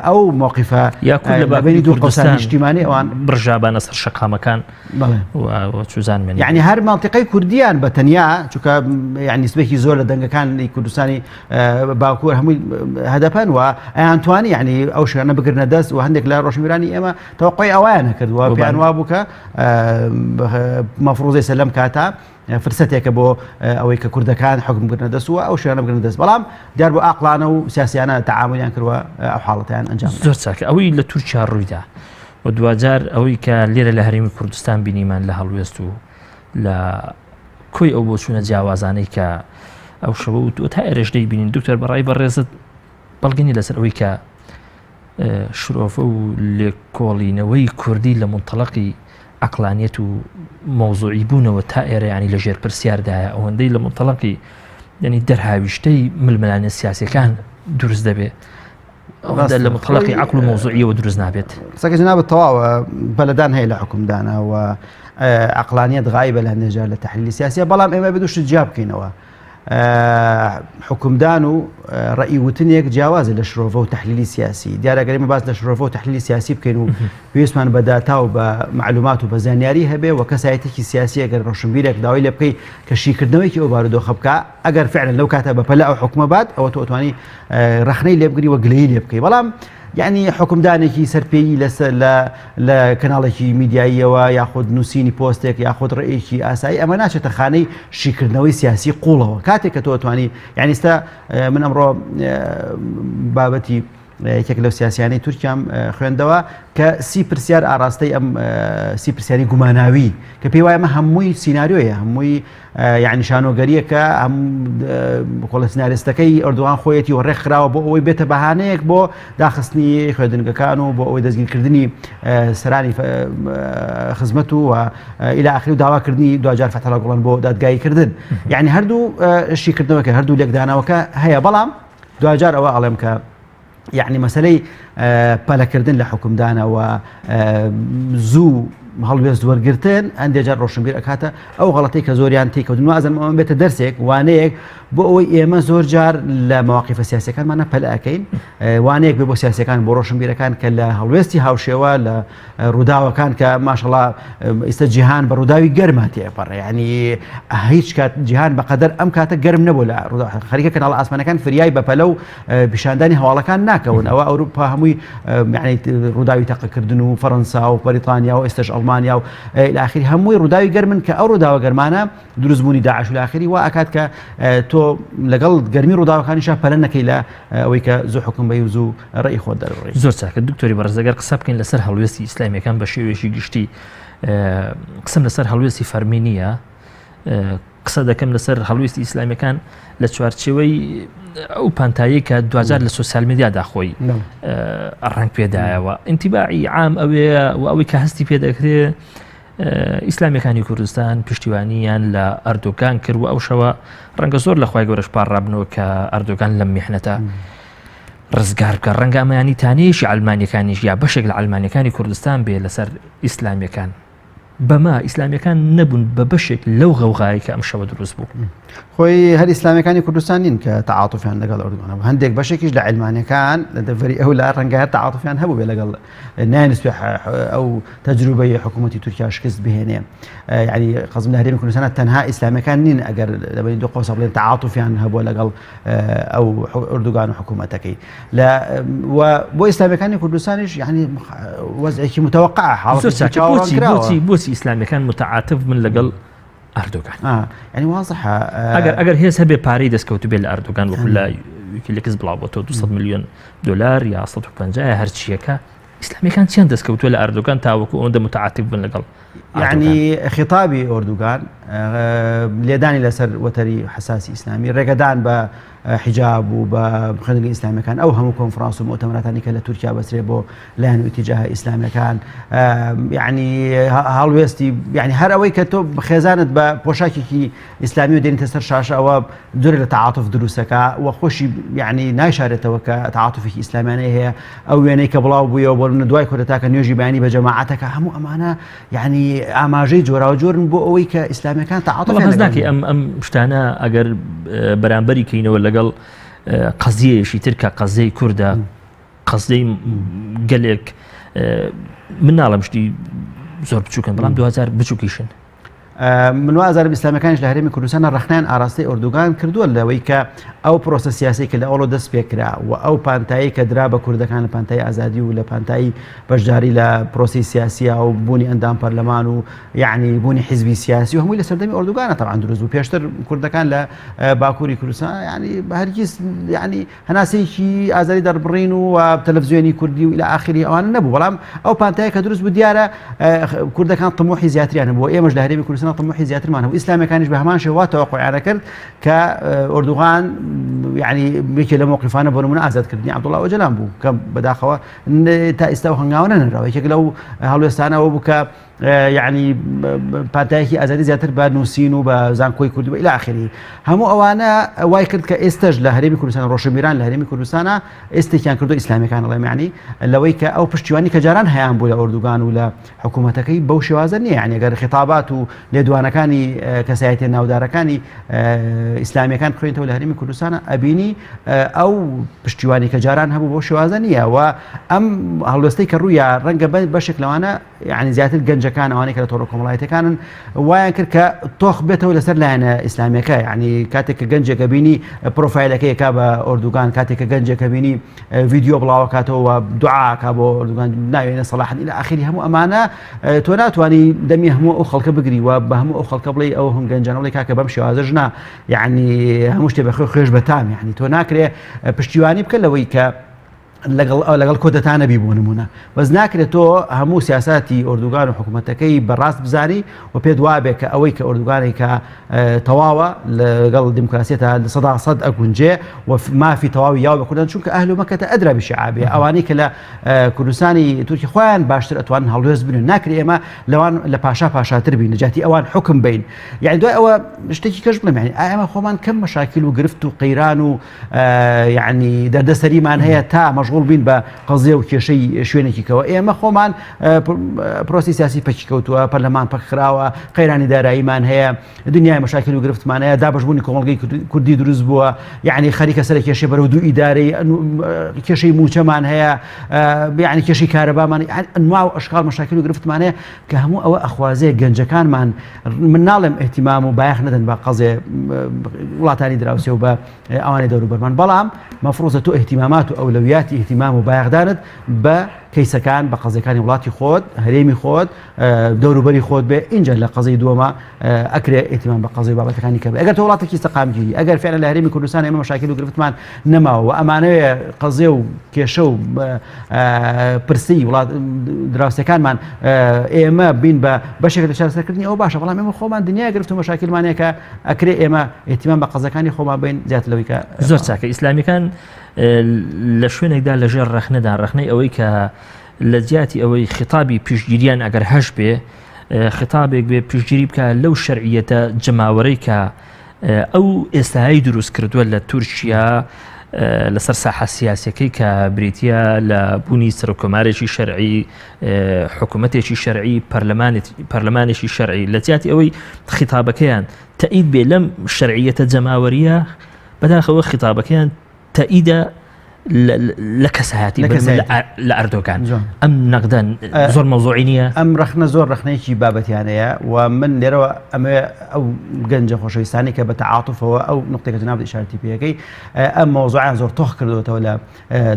ئەو موقفە لەبینی دوو قەوسانی نیشتیمانی ئەوان برژابانە سەر شەقامەکان چوزان یعنی هەر مانتیقەی کوردیان بە تەنیا چونکە یعنی نسبەیەکی زۆر لە دەنگەکانی کوردستانی باکوور هەمووی هەدەپەن و ئەیانتوانی یعنی ئەو شوێنە بگرنە دەست و هەندێک لە ڕۆژنبیرانی ئێمە تەوەقعی ئەویان نەکردووە پێیان وا بوو کە مەفروضەی سەلەم کاتە فرسەتێکە بۆ ئەوەی کە کوردەکان حکم بگرنە دەستووە ئەو شوێنە بگرنە دەست بەڵام دیار بۆ ئاقلانە و سیاسیانە تەعاملیان کردووە ئەو حاڵەتیان ئەنجام زۆر چاکە ئەوەی لە تورکیا ڕوویدا و دوجار ئەوەی کە لێرە لە هەرێمی کوردستان بینیمان لە هەڵوێست و لە کۆی ئەو بۆ چوونە جیاوازانەی کە ئەو شەوە و تا ئێرەش دەیبینین دوکتۆر بەڕای بەڕێزت بەڵگەنی لەسەر ئەوەی کە شرۆفە و لێکۆڵینەوەی کوردی لە منتەڵەقی عقلانیت و موضوعی بوونەوە تا ئێرە ینی لە ژێر پرسیاردایە ئەوەندەی لە منتەڵەقی ینی دەرهاویشتەی ململانە سیاسەکان دروست دەبێت ئەوەندە لە منتەڵەقی عقل و موضوعیەوە دروست نابێت قسەکە جناب تەواوە بەلەدان هەیە لە حکومدانە و عقلانیت غایبە لە هەندێک لە تەحلیلی سیاسیە بەڵام ئێمە بێ جیا بکەینەوە حکومدان و ڕئیوتنێک جیاوازە لە شرۆڤە و تەحلیلی سیاسی دیارەگەری باس لە شرۆڤە و تەحلیلی سیاسی بکەین و پێویستمان بە داتا و بە معلومات و بە زانیاری هەبێ و کەسایەتێکی سیاسی ئەگەر ڕۆشنبیرێک داوای لێ بکەی کە شیکردنەوەیکی ئەو بارودۆخە بکە ئەگەر فعلا لەو کاتە بەپەلە ئەو حکومە بات ئەوە تۆ ئەتوانی ڕەخنەی لێ بگری وە گلەیی لێ بکەی بەڵام یعنی حکومدانێکی سەرپێیی لە کەناڵێکی میدیاییەوە یاخود نووسینی پۆستێک یاخود ڕێیەکی ئاسایی ئەمە ناچێتە خانەی شیکردنەوەی سیاسی قوڵەوە کاتێک کە تۆ ئەتوانی یعنی ئێستا من ئەمڕۆ بابەتی یەکێک لەو سیاسیانەی تورکیام خوێندەوە کە 30 پرسیار ئاراستەی ئەم 30 پرسیاری گوماناوی کە پێی وایە ئەمە هەمووی سیناریۆیە هەمووی یعنی شانۆگەریەکە هەم کۆڵە سناریستەکەی ئەردوغان خۆیەتی و ڕێکخراوە بۆ ئەوەی بێتە بەهانەیەک بۆ داخستنی خوێندنگەکان و بۆ ئەوەی دەستگیرکردنی سەرانی خزمەت و ئیلا ئاخری و داواکردنی دوجار فەتەڵە گوڵان بۆ دادگاییکردن یعنی هەردوو شیکردنەوەکە هەردوو لێکدانەوەکە هەیە بەڵام دوجار ئەوە ئەڵێم کە يعني مەسەلەی پەلەکردن لە حکومدانەوە زوو هەڵوێست وەرگرتن هەندێک جار ڕۆشنبیر ئەکاتە ئەو غەڵەتەی کە زۆریان تێکەوتن وازم ئەمە بێتە دەرسێک وانەیەک بۆ ئەوەی ئێمە زۆر جار لە مەواقیفە سیاسیەکانمانە پەلە ئەەکەین وانەیەک بێ بۆ سیاسەکان بۆ ڕۆشنبیرەکان کە لە هەڵوێستی هاوشێوە لە ڕووداوەکان کە ماشەڵڵا ئێستا جیهان بە ڕووداوی گەرما تێپەڕێ ینی هیچ کات جیهان بەقەدەر ئەم کاتە گەرم نەبوو لە خەریکە کەناڵ ئاسمانەکان فریای بەپەلە و پیشاندانی هەواڵەکان ناکەون ئەوە ئەوروپا هەمووی یعنی ڕووداوی تەقەکردن و فەڕەنسا و بەریتانیا و ئێستش ئەڵمانیا و إلى آخره هەمووی ڕووداوی گەرمن کە ئەو ڕووداوە گەرمانە دروستبوونی داعش و إلى آخره وا ئەکات کە تۆ لەگەڵ گەرمی ڕووداوەکانیشا پەلە نەکەی لە ئەوەی کە زوو حکم بەی و زوو ڕێی خۆت دەڕۆی زۆر چاکە دکتۆری بەڕێز ئەگەر قسە بکەین لەسەر هەڵوێستی ئیسلامیەکان بە شێوەیەکی گشتی قسەم لەسەر هەڵوێستی فەرمینیە قسە دەکەم لەسەر هەڵوێستی ئیسلامیەکان لە چوارچێوەی ئەو پانتایی کە دوجار لە سوسیال میدیادا خۆی ڕنگ پێدایەوە ئینتیباعی عام ئەوەیە و ئەوەی کە هەستی پێدەکرێت ئیسلامیەکانی کوردستان پشتیوانیان لە ئەردۆگان کرد و ئەو شەوە ڕەنگە زۆر لە خوای گەورەش پاڕابنەوە کە ئەردۆگان لەم میحنەتە ڕزگار بکە ڕەنگە ئەمەیانی تانەیەشی ئەڵمانیەکانیش یا بەشێک لە ئەڵمانیەکانی کوردستان بێ لەسەر ئیسلامیەکان بەما ئیسلامیەکان نەبوون بە بەشێک لەو غەوغایی کە ئەم شەوە دروست بوو. خۆی هەر ئیسلامیەکانی کوردستان نین کە تعاتوفیان لەگەڵ ئەردوغان بوو. هەندێک بەشێکیش لە عیلمانیەکان لە دەڤەری ئەو لا ڕەنگە هەر تعاتوفیان هەبوو بێ لەگەڵ نانسبێ ئەو تەجروبەی حکوومەتی تورکیا شکست بهێنێ. یعنی قەزم لە هەرێمی کوردستان تەنها ئیسلامیەکان نین ئەگەر لەبەری دو قەوسە بڵێن تعاتوفیان هەبووە لەگەڵ ئەو ئەردوغان و حکوومەتەکەی. بۆ ئیسلامیەکانی کوردستانیش یعنی وەزعێکی متوقع بۆچی ئیسلامیەکان متعاتف من لەگەڵ ئەردۆگان ینی واضحە ئەگەر هێز هەبێ پارەی دەستکەوت بێت لە ئەردۆگان وەکو لە ویکیلیکس بڵاوبۆتەوە 200 میلیۆن دلار یا 150 هەرچیەکە ئیسلامیەکان چیان دەستکەوتووە لە ئەردۆگان تاوەکو ئەوەندە متعاتف بن لەگەڵ یعنی خطابی ئەردوغان لێدانی لەسەر وەتەری حساسی ئیسلامی ڕێگەدان بە حجاب و بە خوێندنگی ئیسلامیەکان ئەو هەموو کۆنفرانس و مؤتەمەراتانی کە لە تورکیا بەسرێ بۆ لایەن و ئیتیجاه ئیسلامیەکان یعنی هەڵوێستی یعنی هەر ئەوەی کە تۆ خێزانت بە پۆشاکێکی ئیسلامی و دێنیتە سەر شاشە ئەوە دوورێ لە تعاتف دروستەکە و خۆشی یعنی نایشارێتەوە کە تعاتفێکی ئیسلامیانەی هەیە ئەو وێنەی کە بڵاو بوویەوە بۆ دوای کۆدەتا کە نوێژی بەیانی بە جەماعەتەکە هەموو ئەمانە یعنی ئاماژەی جۆراوە جۆرن بۆ ئەوەی کە ئیسلامیەکان تعاتف ناکەی ئەم شتانە ئەگەر بەرامبەری کەینەوە لەگەڵ قەزیەیەشی تر کە قەزەی کووردە قەزەی گەلێک من ناڵم شتی زۆر بچووکن بەڵام 2000 بچووکیشن من وازارە ئیسلامیەکانیش لە هەرێمی کوردستانە ڕەخنیان ئاراستەی ئەردوغان کردووە لەوەی کە ئەو پرۆسە سیاسی کە لە ئەوڵۆ دەست پێکرا و ئەو پانتایی کە درا بە کوردەکان لە پانتایی ئازادی و لە پانتایی بەشداری لە پرۆسی سیاسیە و بوونی ئەندام پەرلەمان و یعنی بوونی حیزبی سیاسی و هەمووی لە سەردەمی ئەردوغانە تەبعاً دروست بوو. پێشتر کوردەکان لە باکووری کوردستان یعنی هەرگیز یعنی هەناسەیەکی ئازادی دەربڕین و تەلەڤیزیۆنی کوردی و إلى آخره ئەوانە نەبوو. بەڵام ئەو پانتایی کە دروست بوو دیارە کوردەکان طموحی زیاتریان بوو. ئێمەش لە هەرێمی کوردستان طموحی زیاترمان هەبوو. ئیسلامیەکانیش بە هەمان شێوە تەوەقعیانە کرد کە ئەردوغان يعني بيجي لموقفنا بنمون آزاد كردني عبد الله وجلان بو كم بداخوا تا استوى هنجاونا نراوي كلو هالوستانا وبكا يعني باتاكي أزادي زياتر بنوسين وبزانكوي كردي إلى آخره. همو أوانا وايكرد كاستج لهريمي كردستان روشميران لهريمي كردستان استكان كردو إسلامي كان الله يعني لويك أو بشتواني كجاران هيان بولا أردوغان ولا حكومتكي بوشي وازنية يعني غير خطابات ولدوانا كاني كسايتنا وداركاني إسلامي كان خوينته لهريمي كردستان أبيني أو بشتواني كجاران هبو بوشي وازنية وأم هالوستي كرويا رنج بشكل وانا يعني زيادة الجنج كان أواني كلا تورو كملايته كان وين كرك توخ بيته ولا سر لنا إسلامي كا يعني كاتك جنج كبيني بروفايل كي كابا أردوغان كاتك جنج كبيني فيديو بلاو كاتو ودعاء كابو أردوغان نايين صلاح إلى آخره هم أمانة تونات واني دمي هم أخل كبجري وبهم أخل قبلي أو هم جنجان ولا كاك بمشي وازجنا يعني همش تبي خيش بتام يعني توناكري بشتواني بكل ويكا لەگەڵ کۆدەتانە بی بۆ نمونە بەس ناکرێت تۆ هەموو سیاساتی ئەردوغان و حکوومەتەکەی بەڕاست بزانی و پێت وابێ کە ئەوەی کە ئەردوغانی کە تەواوە لەگەڵ دیموکراسیەتە لە 100% ئەگونجێ و مافی تەواوی یاو بە کوردستان چونکە ئەهل مەکە ئەدرا بشعابێ ئەوانەی کە لە کوردستانی تورکی خۆیان باشتر ئەتوانن هەڵوێز بن ناکرێ ئێمە لەوان لە پاشاتر بین نجاتی ئەوان حکم بین یعنی دوای ئەوە شتێکی کەش بڵێم یعنی ئێمە خۆمان کەم مەشاکل و گرفت و قەیران و یعنی دەردەسەریمان هەیە تا مەشغوڵ بین بە قەزیە و کێشەی شوێنێکی کەوە ئێمە خۆمان پرۆسی سیاسی پەکی کەوتووە پەرلەمان پەکخراوە قەیرانی داراییمان هەیە دنیای مەشاکل و گرفتمان هەیە دابەشبوونی کۆمەڵگەی کوردی دروست بووە یعنی خەریکە سەر کێشەی بەرەو دوو ئیدارەی کێشەی موچەمان هەیە یعنی کێشەی کارەبامان ئەنواع و ئەشکال مەشاکل و گرفتمان هەیە کە هەموو ئەوە ئەخوازێ گەنجەکانمان من ناڵێم ئێحتیمام و بایەخ نەدەن بە قەزێ وڵاتانی دراوسێ و بە ئەوانەی دەوروبەرمان بەڵام مەفروضە تۆ ئێحتیمامات و ئەولەویاتی ئێحتیمام و بایەخدانت بە کەیسەکان بە قەزەکانی وڵاتی خۆت هەرێمی خۆت دەوروبەری خۆت بێ اینجا لە قەزەی دووەمە ئەکرێ ئێحتیمام بە قەزەی بابەتەکانی کە بێ ئەگەر تۆ وڵاتێکی سەقامگیری ئەگەر فعلا لە هەرێمی کوردستان ئێمە مەشاکل و گرفتمان نەماوە و ئەمانەوێ قەزێ و کێشە و پرسی وڵات دراوسەکانمان ئێمە بین بە بەشێک لە چارەسەرکردنی ئەوە باشە بەڵام ئێمە خۆمان دنیای گرفت و مەشاکلمانەیە کە ئەکرێ ئێمە ئێحتیمام بە قەزەکانی خۆمان بین زیاتر لەوەی کە زۆر چاکە ئیسلامیەکان لە شوێنێکدا لەژێر ڕەخنەدا ڕەخنەی ئەوەی کە لە جیاتی ئەوەی خطابی پیشگیریان ئەگەر هەش بێ خطابێک بێ پیشگیری بکە لەو شەرعیەتە جەماوەرەی کە ئەو ئێستایی دروست کردووە لە تورکیا لەسەر ساحە سیاسیەکەی کە بریتە لە بوونی سەرۆکۆمارێکی شەرعی حکوومەتێکی شەرعی پەرلەمانێکی شەرعی لە جیاتی ئەوەی خیتابەکەیان تەئید بێ لەم شەرعیەتە جەماوەریە بەداخەوە خیتابەکەیان تەئیدە لە کەسایەتی لە ئەردۆگان ئەم نەقدەن زۆر مەوزوعی نییە ئەم رەخنە زۆر رەخنەیەکی بابەتیانەیە و من لێرەوە ئەمە ئەو گەنجە خۆشەویستانی کە بە تەعاتوفەوە ئەو نقطەیەکە جناب ئیشارەتی پێەکەی ئەم مەوزوعیان زۆر تۆخ کردوێتەوە لە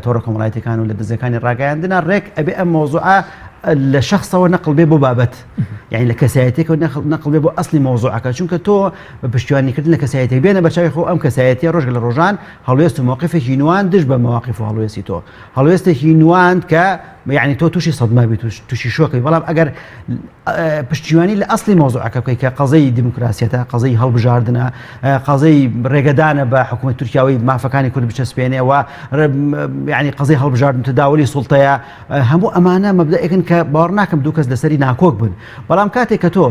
تۆڕە کۆمەڵایەتیەکان و لە دەستەکانی ڕاگەیاندنا ڕێک ئەبێ ئەم مەوزوعە لە شخصەوە نەقل بێ بۆ بابەت یعنی لە کەسایەتێکەوە نەقل بێ بۆ ئەسلی مەوزوعەکە چونکە تۆ بە پشتیوانیکردن لە کەسایەتێک بێنە بەچاوی خۆ ئەم کەسایەتیە ڕۆژگە لە ڕۆژان هەڵوێست و موقفێکی نوان دژ بە مەواقف و هەڵوێستی تۆ هەڵوێستێکی نوان کە یعنی تۆ تووشی سەدما بیت تووشی شۆکەی بەڵام ئەگەر پشتیوانی لە ئەسلی مەوزوعەکە بکەی کە قەزەی دیموکراسیەتە قەزەی هەڵبژاردنە قەزەی ڕێگەدانە بە حکوومەت تورکیاوی مافەکانی کورد بچەسپێنێەوە یعنی قەزەی هەڵبژاردن تداولی سوڵتەیە هەموو ئەمانە مەبدەئێکن کە باوەڕ ناکەم دوو کەس لەسەری ناکۆک بن بەڵام کاتێک کە تۆ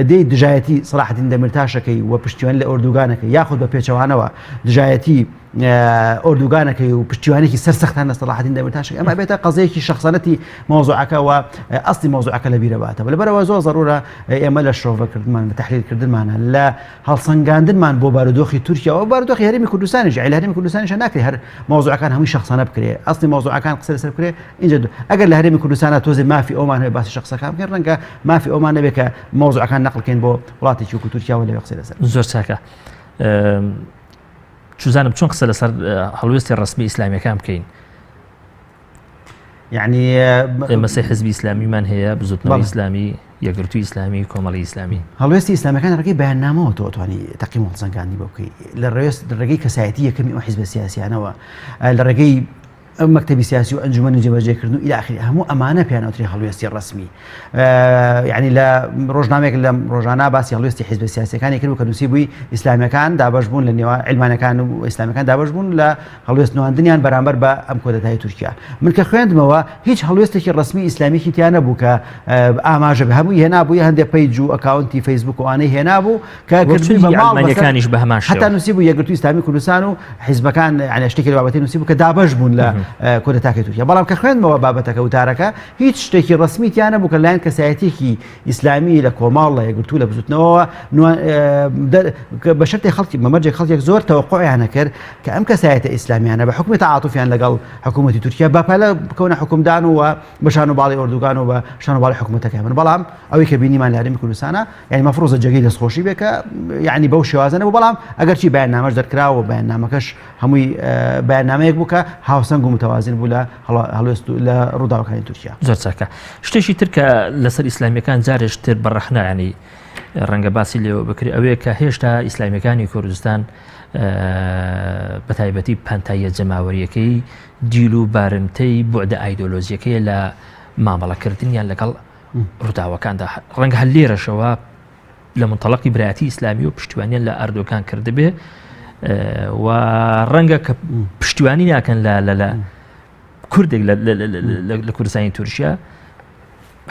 دەی دژایەتی سەلاحەدین دەمیرتاشەکەی و پشتیوانی لە ئۆردوگانەکەی یاخود بە پێچەوانەوە دژایەتی ئۆردوگانەکەی و پشتیوانێکی سەرسەختان لە سەلاحەدین دەمیرتاشەکە ئەمە بێتە قەزەیەکی شخصەتی مەوزوعەکە و ئەسلی مەوزوعەکە لە بیرە باتە لەبەرەوە زۆر زەرورە ئێمە لە شۆڤەکردمان بە تەحلیلکردنمانە لە هەڵسەنگاندنمان بۆ بارودۆخی تورکیا و بارودۆخی هەرێمی کوردستانیش هەرێمی کوردستانیش ناکرێت هەر مەوزوعەکان هەمووی شخصانە بکرێت ئەسلی مەوزوعەکان قسە لەسەر بکرێت اینجا ئەگەر لە هەرێمی کوردستانە تۆزێ مافی ئەومان هەیە باسی شخصەکان بکەن ڕەنگە مافی ئەومان نەبێت کە مەوزوعەکان نەقڵکەین بۆ وڵاتێکی وەکو تورکیا و لەوێ قسە لەسەر زۆر چاکە چوزانم چۆن قسە لەسەر هەڵوێستی ڕسمی ئیسلامیەکان بکەین یعنی مەسەی حزبی ئیسلامیمان هەیە بزوتنەوەی ئیسلامی یەکگرتووی ئیسلامی کۆمەڵی ئیسلامی هەڵوێستی ئیسلامیەکان ڕێگەی بەیاننامەوە تۆ توانی تەقیم هەڵسەنگاندنی بۆ بکەی لە ڕێگەی کەسایەتی یەکەمی ئەو حیزبە سیاسیانەوە لە ڕێگەی مەکتەبی سیاسی و ئەنجومەنی جێبەجێکردن و إلى آخره هەموو ئەمانە پێیانەوتری هەڵوێستی ڕسمی یعنی لە ڕۆژنامێک لە ڕۆژانە باسی هەڵوێستی حیزبە سیاسیەکانی کرد و کە نووسی بووی ئیسلامیەکان دابەش بوون لە نێوان علمانەکان و ئیسلامیەکان دابەش بوون لە هەڵوێست نواندنیان بەرامبەر بە ئەم کۆدەتای تورکیا من کە خوێندمەوە هیچ هەڵوێستێکی ڕسمی ئیسلامیەکی تیان نەبوو کە ئاماژە بە هەمووی هێنابووی هەندێک پەیج و ئەکاونتی فەیسبوک و ئانەی هێنابوو کە کردنی بە ئەڵمانیەکانیش بە هەمان شێوە حتا نووسی بوو یەکگرتووی ئیسلامی کوردستان و حیزبەکان یعنی شتێکی لە بابەتی نووسی بوو کە دابەش بوون لە کۆدەتاکەی تورکیا بەڵام کە خوێندمەوە بابەتەکە وتارەکە هیچ شتێکی ڕسمی تیان نەبوو کە لایەن کەسایەتێکی ئیسلامی لە کۆماڵ لە یەکگرتوو لە بزوتنەوە بە شەرتی خەڵکی بەمەرجێک خەڵکێک زۆر تەوەقعیان کرد کە ئەم کەسایەتە ئیسلامیانە بە حکومەت تعاتوفیان لەگەڵ حکوومەتی تورکیا بەپەلە بکەونە حکومدان و بەشان و باڵی ئۆردوگان و بە شان و باڵی حکومەتەکەی من بەڵام ئەوەی کە بینیمان لە هەرێمی کوردستانە یعنی مەفروضە جێگەی دەستخۆشی بێ کە یعنی بەو شێوازانە بوو بەڵام ئەگەر چی بەیاننامەش دەرکراوە و بەیاننامەکەش هەمووی بەیاننامەیەک بوو کە هاوسەنگ و متەوازن بوو لە هەڵوێست لە ڕووداوەکانی تورکیا زۆر چاکە شتێکی تر کە لەسەر ئیسلامیەکان جارێش تر بەڕەخنا ینی ڕەنگە باسی لێوە بکری ئەوەیە کە هێشتا ئیسلامیەکانی کوردستان بە تایبەتی پانتاییە جەماوەریەکەی دیل و بارمتەی بوعدە ئایدۆلۆژیەکەی لە مامەڵەکردنیان لەگەڵ ڕووداوەکاندا ڕەنگە هەر لێرەشەوە لە منتەڵەقی برایەتی ئیسلامی و پشتیوانیان لە ئەردۆگان کردبێ و ڕەنگە کە پشتیوانی ناکەن لە کوردێک لە کوردستانی تورکیا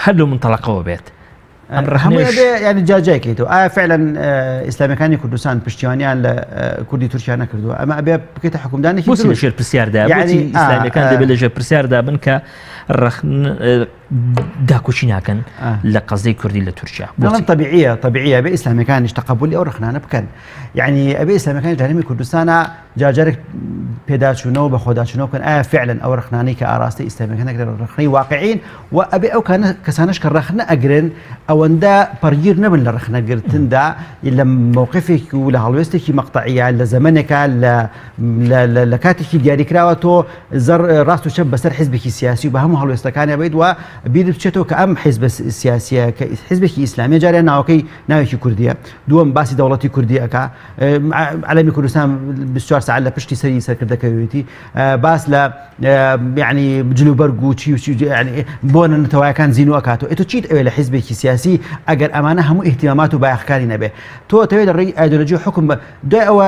هەر لەو منتەڵەقەوە بێت ینی جاجایکەیتەوە ئایا فعلا ئیسلامیەکانی کوردستان پشتیوانیان لە کوردی تورکیا نەکردووە ئەمە ئەبێ بکەیتە حکومدانێکی بۆچی لەژێر پرسیاردا بۆچی ئیسلامیەکان دەبێت لەژێر پرسیاردا بن کە داکوچی ناکەن لە قەزەی کوردی لە تورکیا بەڵام طبیعیە بە ئیسلامیەکانیش تەقبولی ئەو ڕخنانە بکەن یعنی ئەبێ ئیسلامیەکانی هەرێمی کوردستانە جاجارێک پێداچوونەوە بە خۆداچوونەوە بکەن ئایا فعلا ئەو ڕخنانەی کە ئاراستی ئیسلامیەکان ڕخنەی واقعین و ئەبێ ئەو کەسانش کە ڕخنە ئەگرن ئەوەندە پەرگیر نەبن لە ڕخنەگرتندا لە مووقفێکی و لە هەڵوێستێکی مەقتەعیە لە زەمانێکە لە کاتێکی دیاریکراوە تۆ ڕاست و چەپ بەسەر حیزبێکی سیاسی و بە هەموو هەڵوێستەکانی بیت و بیرت بچێتەوە کە ئەم حیزبە سیاسیە کە حیزبێکی ئیسلامی جارێ ناوەکەی ناوێکی کوردیە دووەم باسی دەوڵەتی کوردی ئەکا عەلەمی کوردستان 24 ساعت لە پشتی سەری سەرکردەکەوێتی باس لە یعنی جلوبەرگ و چی یعنی بۆ نەتەوایەکان زین و ئەکاتەوە ئێتۆ چیت ئەوێ لە حیزبێکی سیاسی ئەگەر ئەمانە هەموو ئیهتیمامات و بایەخکاری نەبێ تۆ تەوێت لە ڕێی ئایدۆلۆژی و حکم دوای ئەوە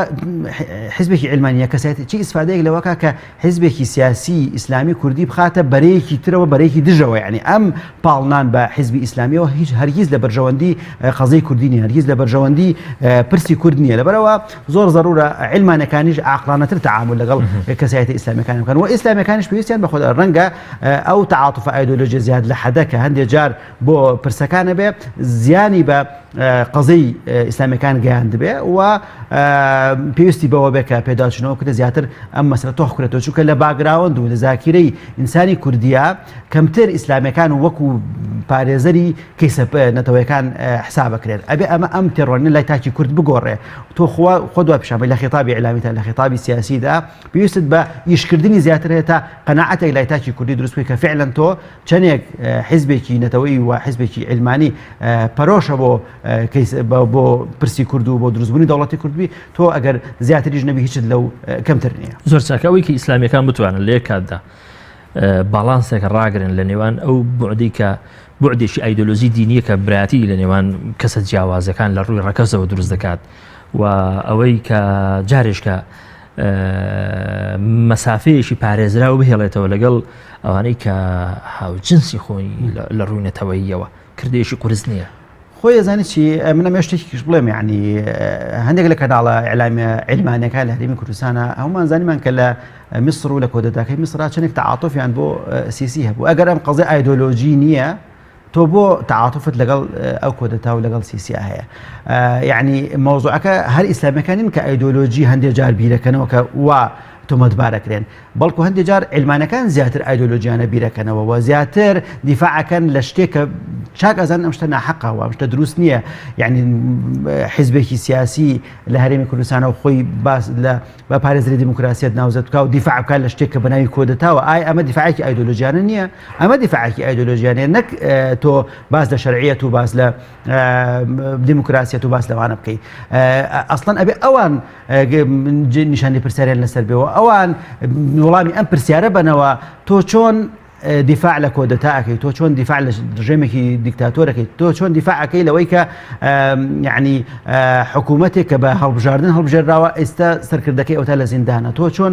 حیزبێکی علمانیە کەسایەتی چی ئیسفادەیەک لەوەکە کە حیزبێکی سیاسی ئیسلامی کوردی بخاتە بەرەیەکی ترەوە بەرەیەکی دژەوە یعنی ئەم پاڵنان بە حیزبی ئیسلامیەوە هیچ هەرگیز لە بەرژەوەندی قەزەی کوردی نیە، هەرگیز لە بەرژەوەندی پرسی کورد نیە. لەبەرەوە زۆر ضرورە علمانەکانیش عاقلانەتر تەعامل لەگەڵ کەسایەتی ئیسلامیەکان بکەن و ئیسلامیەکانیش پێویستیان بە خۆ ڕەنگە ئەو تعاتف ئایدۆلۆژیە زیاد لە حەدە کە هەندێک جار بۆ پرسەکانە بێ زیانی بە قەزەی ئیسلامیەکان گەیاند بێ و پێویستی بەوە بێ کە پێداچنەوە کردە زیاتر ئەم مەسەلە تۆخ بکرێتەوە، چونکە لە باگراوند و لە زاکیرەی ئینسانی کوردیە کەمتر ئیسلامیەکان وەکو پارێزەری کەیسە نەتەوەیەکان حساب بکرێت. ئەبێ ئەمە ئەم تێڕۆنی لای تاکی کورد بگۆڕێ. تۆ خۆ دوای پیشامە لە خێتابی ئیعلامیدا لە خێتابی سیاسیدا پێویستت بە ئیشکردنی زیاتر هەیە تا قەناعەتێک لای تاکی کوردی دروست بکەی کە فعلاً تۆ چەندێک حیزبێکی نەتەوەیی و حیزبێکی علمانی پەرۆشە بۆ پرسی کورد و بۆ دروستبوونی دەوڵەتی کوردبی، تۆ ئەگەر زیاتریش نەبی هیچت لەو کەمتر نییە. زۆر چاکەوەی کە ئیسلامیەکان بتوانن لە یەک کاتدا باڵانسێک ڕاگرن لە نێوان ئەو بوعدی کە بوعدێکی ئایدۆلۆژی دینیە کە برایەتی لە نێوان کەسە جیاوازەکان لە ڕووی ڕەکەزەوە دروست دەکات و ئەوەی کە جارێش کە مەسافەیەکی پارێزراوە بهێڵێتەوە لەگەڵ ئەوانەی کە هاوجنسی خۆی لە ڕووی نەتەوەییەوە کردێکی قورس نییە. خۆی زانی چی منە مێشتێکیش بڵێم، یعنی هەندێک لە کەناڵە علمانەکان لە هەرێمی کوردستانە هەمومان زانیمان کە لە میسر و لە کۆدەتاکەی میسرا چەندێک تعاتفیان بۆ سیسی هەبوو. ئەگەر ئەم قەزەی ئایدۆلۆژی نییە تۆ بۆ تعاتفت لەگەڵ ئەو کۆدەتا و لەگەڵ سیسیا هەیە. یعنی مۆزوعەکە هەر ئیسلامیەکانین کە ئایدۆلۆژی هەندێک جار بیرەکەنەوە کە وا تۆمەتبارەکرێن، بەڵکو هەندێک جار علمانەکان زیاتر ئایدۆلۆژیانە بیرەکەنەوە و زیاتر دیفاعەکەن لە شتێکە چاک ئەزان ئەم شتە ناحەقەوە، ئەم شتە دروست نییە. یعنی حیزبێکی سیاسی لە هەرێمی کوردستانەوە خۆی باس بە پارێزری دیموکراسیەت ناوزەت بکات و دیفاع بکات لە شتێک کە بەناوی کۆدەتاوە. ئای ئەمە دیفاعێکی ئایدۆلۆژیانە نییە، ئەمە دیفاعێکی ئایدۆلۆژیانەیە، نەک تۆ باس لە شەرعیەت و باس لە دیموکراسیەت و باس لەوانە بکەیت. ئەسڵەن ئەبێ ئەوان نیشانی پرسیاریان لەسەر بێەوە، ئەوان وەڵامی ئەم پرسیارە بنەوە تۆ چۆن دیفاع لە کۆدەتاکەی، تۆ چۆن دیفاع لە ڕژێمێکی دیکتاتۆرەکەی، تۆ چۆن دیفاعەکەی لەوەی کە یعنی حکوومەتێک کە بە هەڵبژاردن هەڵبژێراوە ئێستا سەرکردەکەی ئەوتا لە زیندانە، تۆ چۆن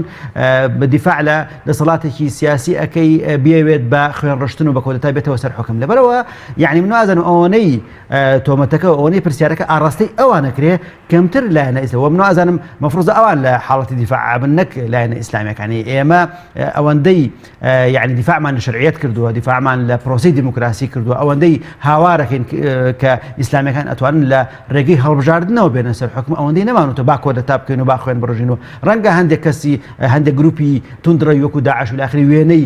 بە دیفاع لە دەسەڵاتێکی سیاسی ئەەکەی بێوێت بە خوێن ڕشتن و بە کۆدەتا بێتەوە سەر حکم. لەبەرەوە یعنی من نازانم ئەوەنەی تۆمەتەکە و ئەوەنەی پرسیارەکە ئاڕاستەی ئەوانەکرێ کەمتر لایەنە ئیسلامی و من نازانم مەفروضە ئەوان لە حاڵەتی دیفاع بن نەک لایەنە ئیسلامیەکانی. ئێمە ئەوەندەی یعنی دیفاعمان شرعیت کردووە، دیفاعمان لە پرۆسی دیموکراسی کردووە، ئەوەندەی هاوارەکەین کە ئیسلامیەکان ئەتوانن لە ڕێگەی هەڵبژاردنەوە بێنە سەر حکم، ئەوەندەی نەمانوتە با کۆدەتا بکەین و با خوێن بڕژین و ڕەنگە هەندێک کەسی هەندێک گروپی توندڕەوی وەکو داعش و لە ئاخری وێنەی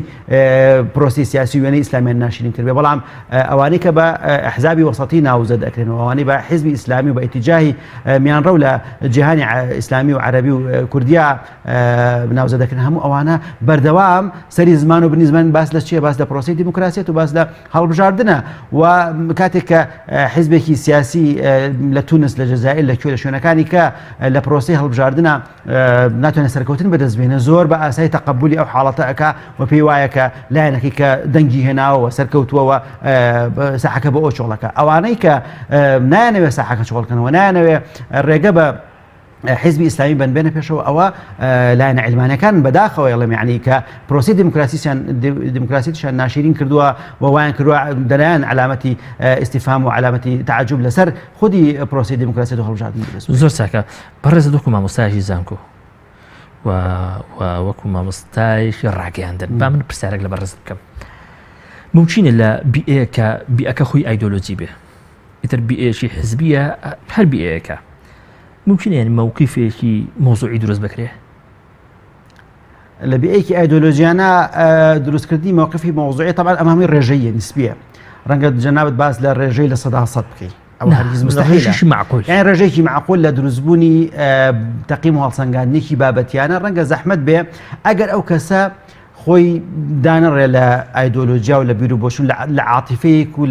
پرۆسی سیاسی وێنەی ئیسلامیان ناشرین کرد بێ، بەڵام ئەوانەی کە بە ئەحزابی وەسەطی ناوزە دەکرێنەوە، ئەوانەی بە حیزبی ئیسلامی و بە ئیتیجاهی میانڕەو لە جیهانی ئیسلامی و عەرەبی و کوردیا ناوزە دەکرێن، هەموو ئەوانە بەردەوام سەری زمان و بنی زمان باس لە چیە؟ باس لە پرۆسی دیموکراسیەت و باس لە هەڵبژاردنە. و کاتێک کە حیزبێکی سیاسی لە تونس لە جەزائیر لەکوێ لە شوێنەکانی کە لە پرۆسی هەڵبژاردنە ناتوانێت سەرکەوتن بەدەستبێنە، زۆر بە ئاسایی تەقبولی ئەو حاڵەتە ئەکا و پێی وایە کە لایەنەکەی کە دەنگی هێناوە سەرکەوتووەوە ساحەکە بە ئەو چۆڵەکە. ئەوانەی کە نایانەوێت ساحەکە چۆڵکەنەوە، نایانەوێت ڕێگە بە حزبی ئیسلامی بنبێنە پێشەوە، ئەوە لایەنە علمانەکان بەداخەوە ئەڵێم یعنی کە پرۆسی دیموکراسیشان ناشرین کردووە و وایان کردووە دەلایەن علامەتی ئیستیفهام و علامەتی تعجب لەسەر خودی پرۆسی دیموکراسیەت و هەڵبژاردن. زۆر چاکە. بەڕێز وەکو مامۆستایەکی زانکۆ و وەکو مامۆستایەکی ڕاگەیاندن با من پرسیارێک لە بەڕێز بکەم. ممکنە لە بیئەکە خۆی ئایدۆلۆجی بێ، ئیتر بیئەیەکی حزبیە، هەر بیئەیەکە ممکنە یعنی موقفێکی مۆزوعی دروست بکرێ؟ لە بیئەیەکی ئایدۆلۆژیانە دروستکردنی موقفی مۆزوعی طبعا ئەمامی ڕێژەیە نسبیە، ڕەنگە جەنابەت باس لە ڕێژەی لە 100% بکەیت، ئەو هەرگیز مستەحیلە. معقول یعنی ڕێژەیەکی معقول لە دروستبوونی تەقیم و هەڵسەنگاندنێکی بابەتیانە ڕەنگە زەحمەت بێ ئەگەر ئەو کەسە خۆی دانەڕێ لە ئایدۆلۆژیا و لە بیرروبۆشون لە عاتیفەیەک و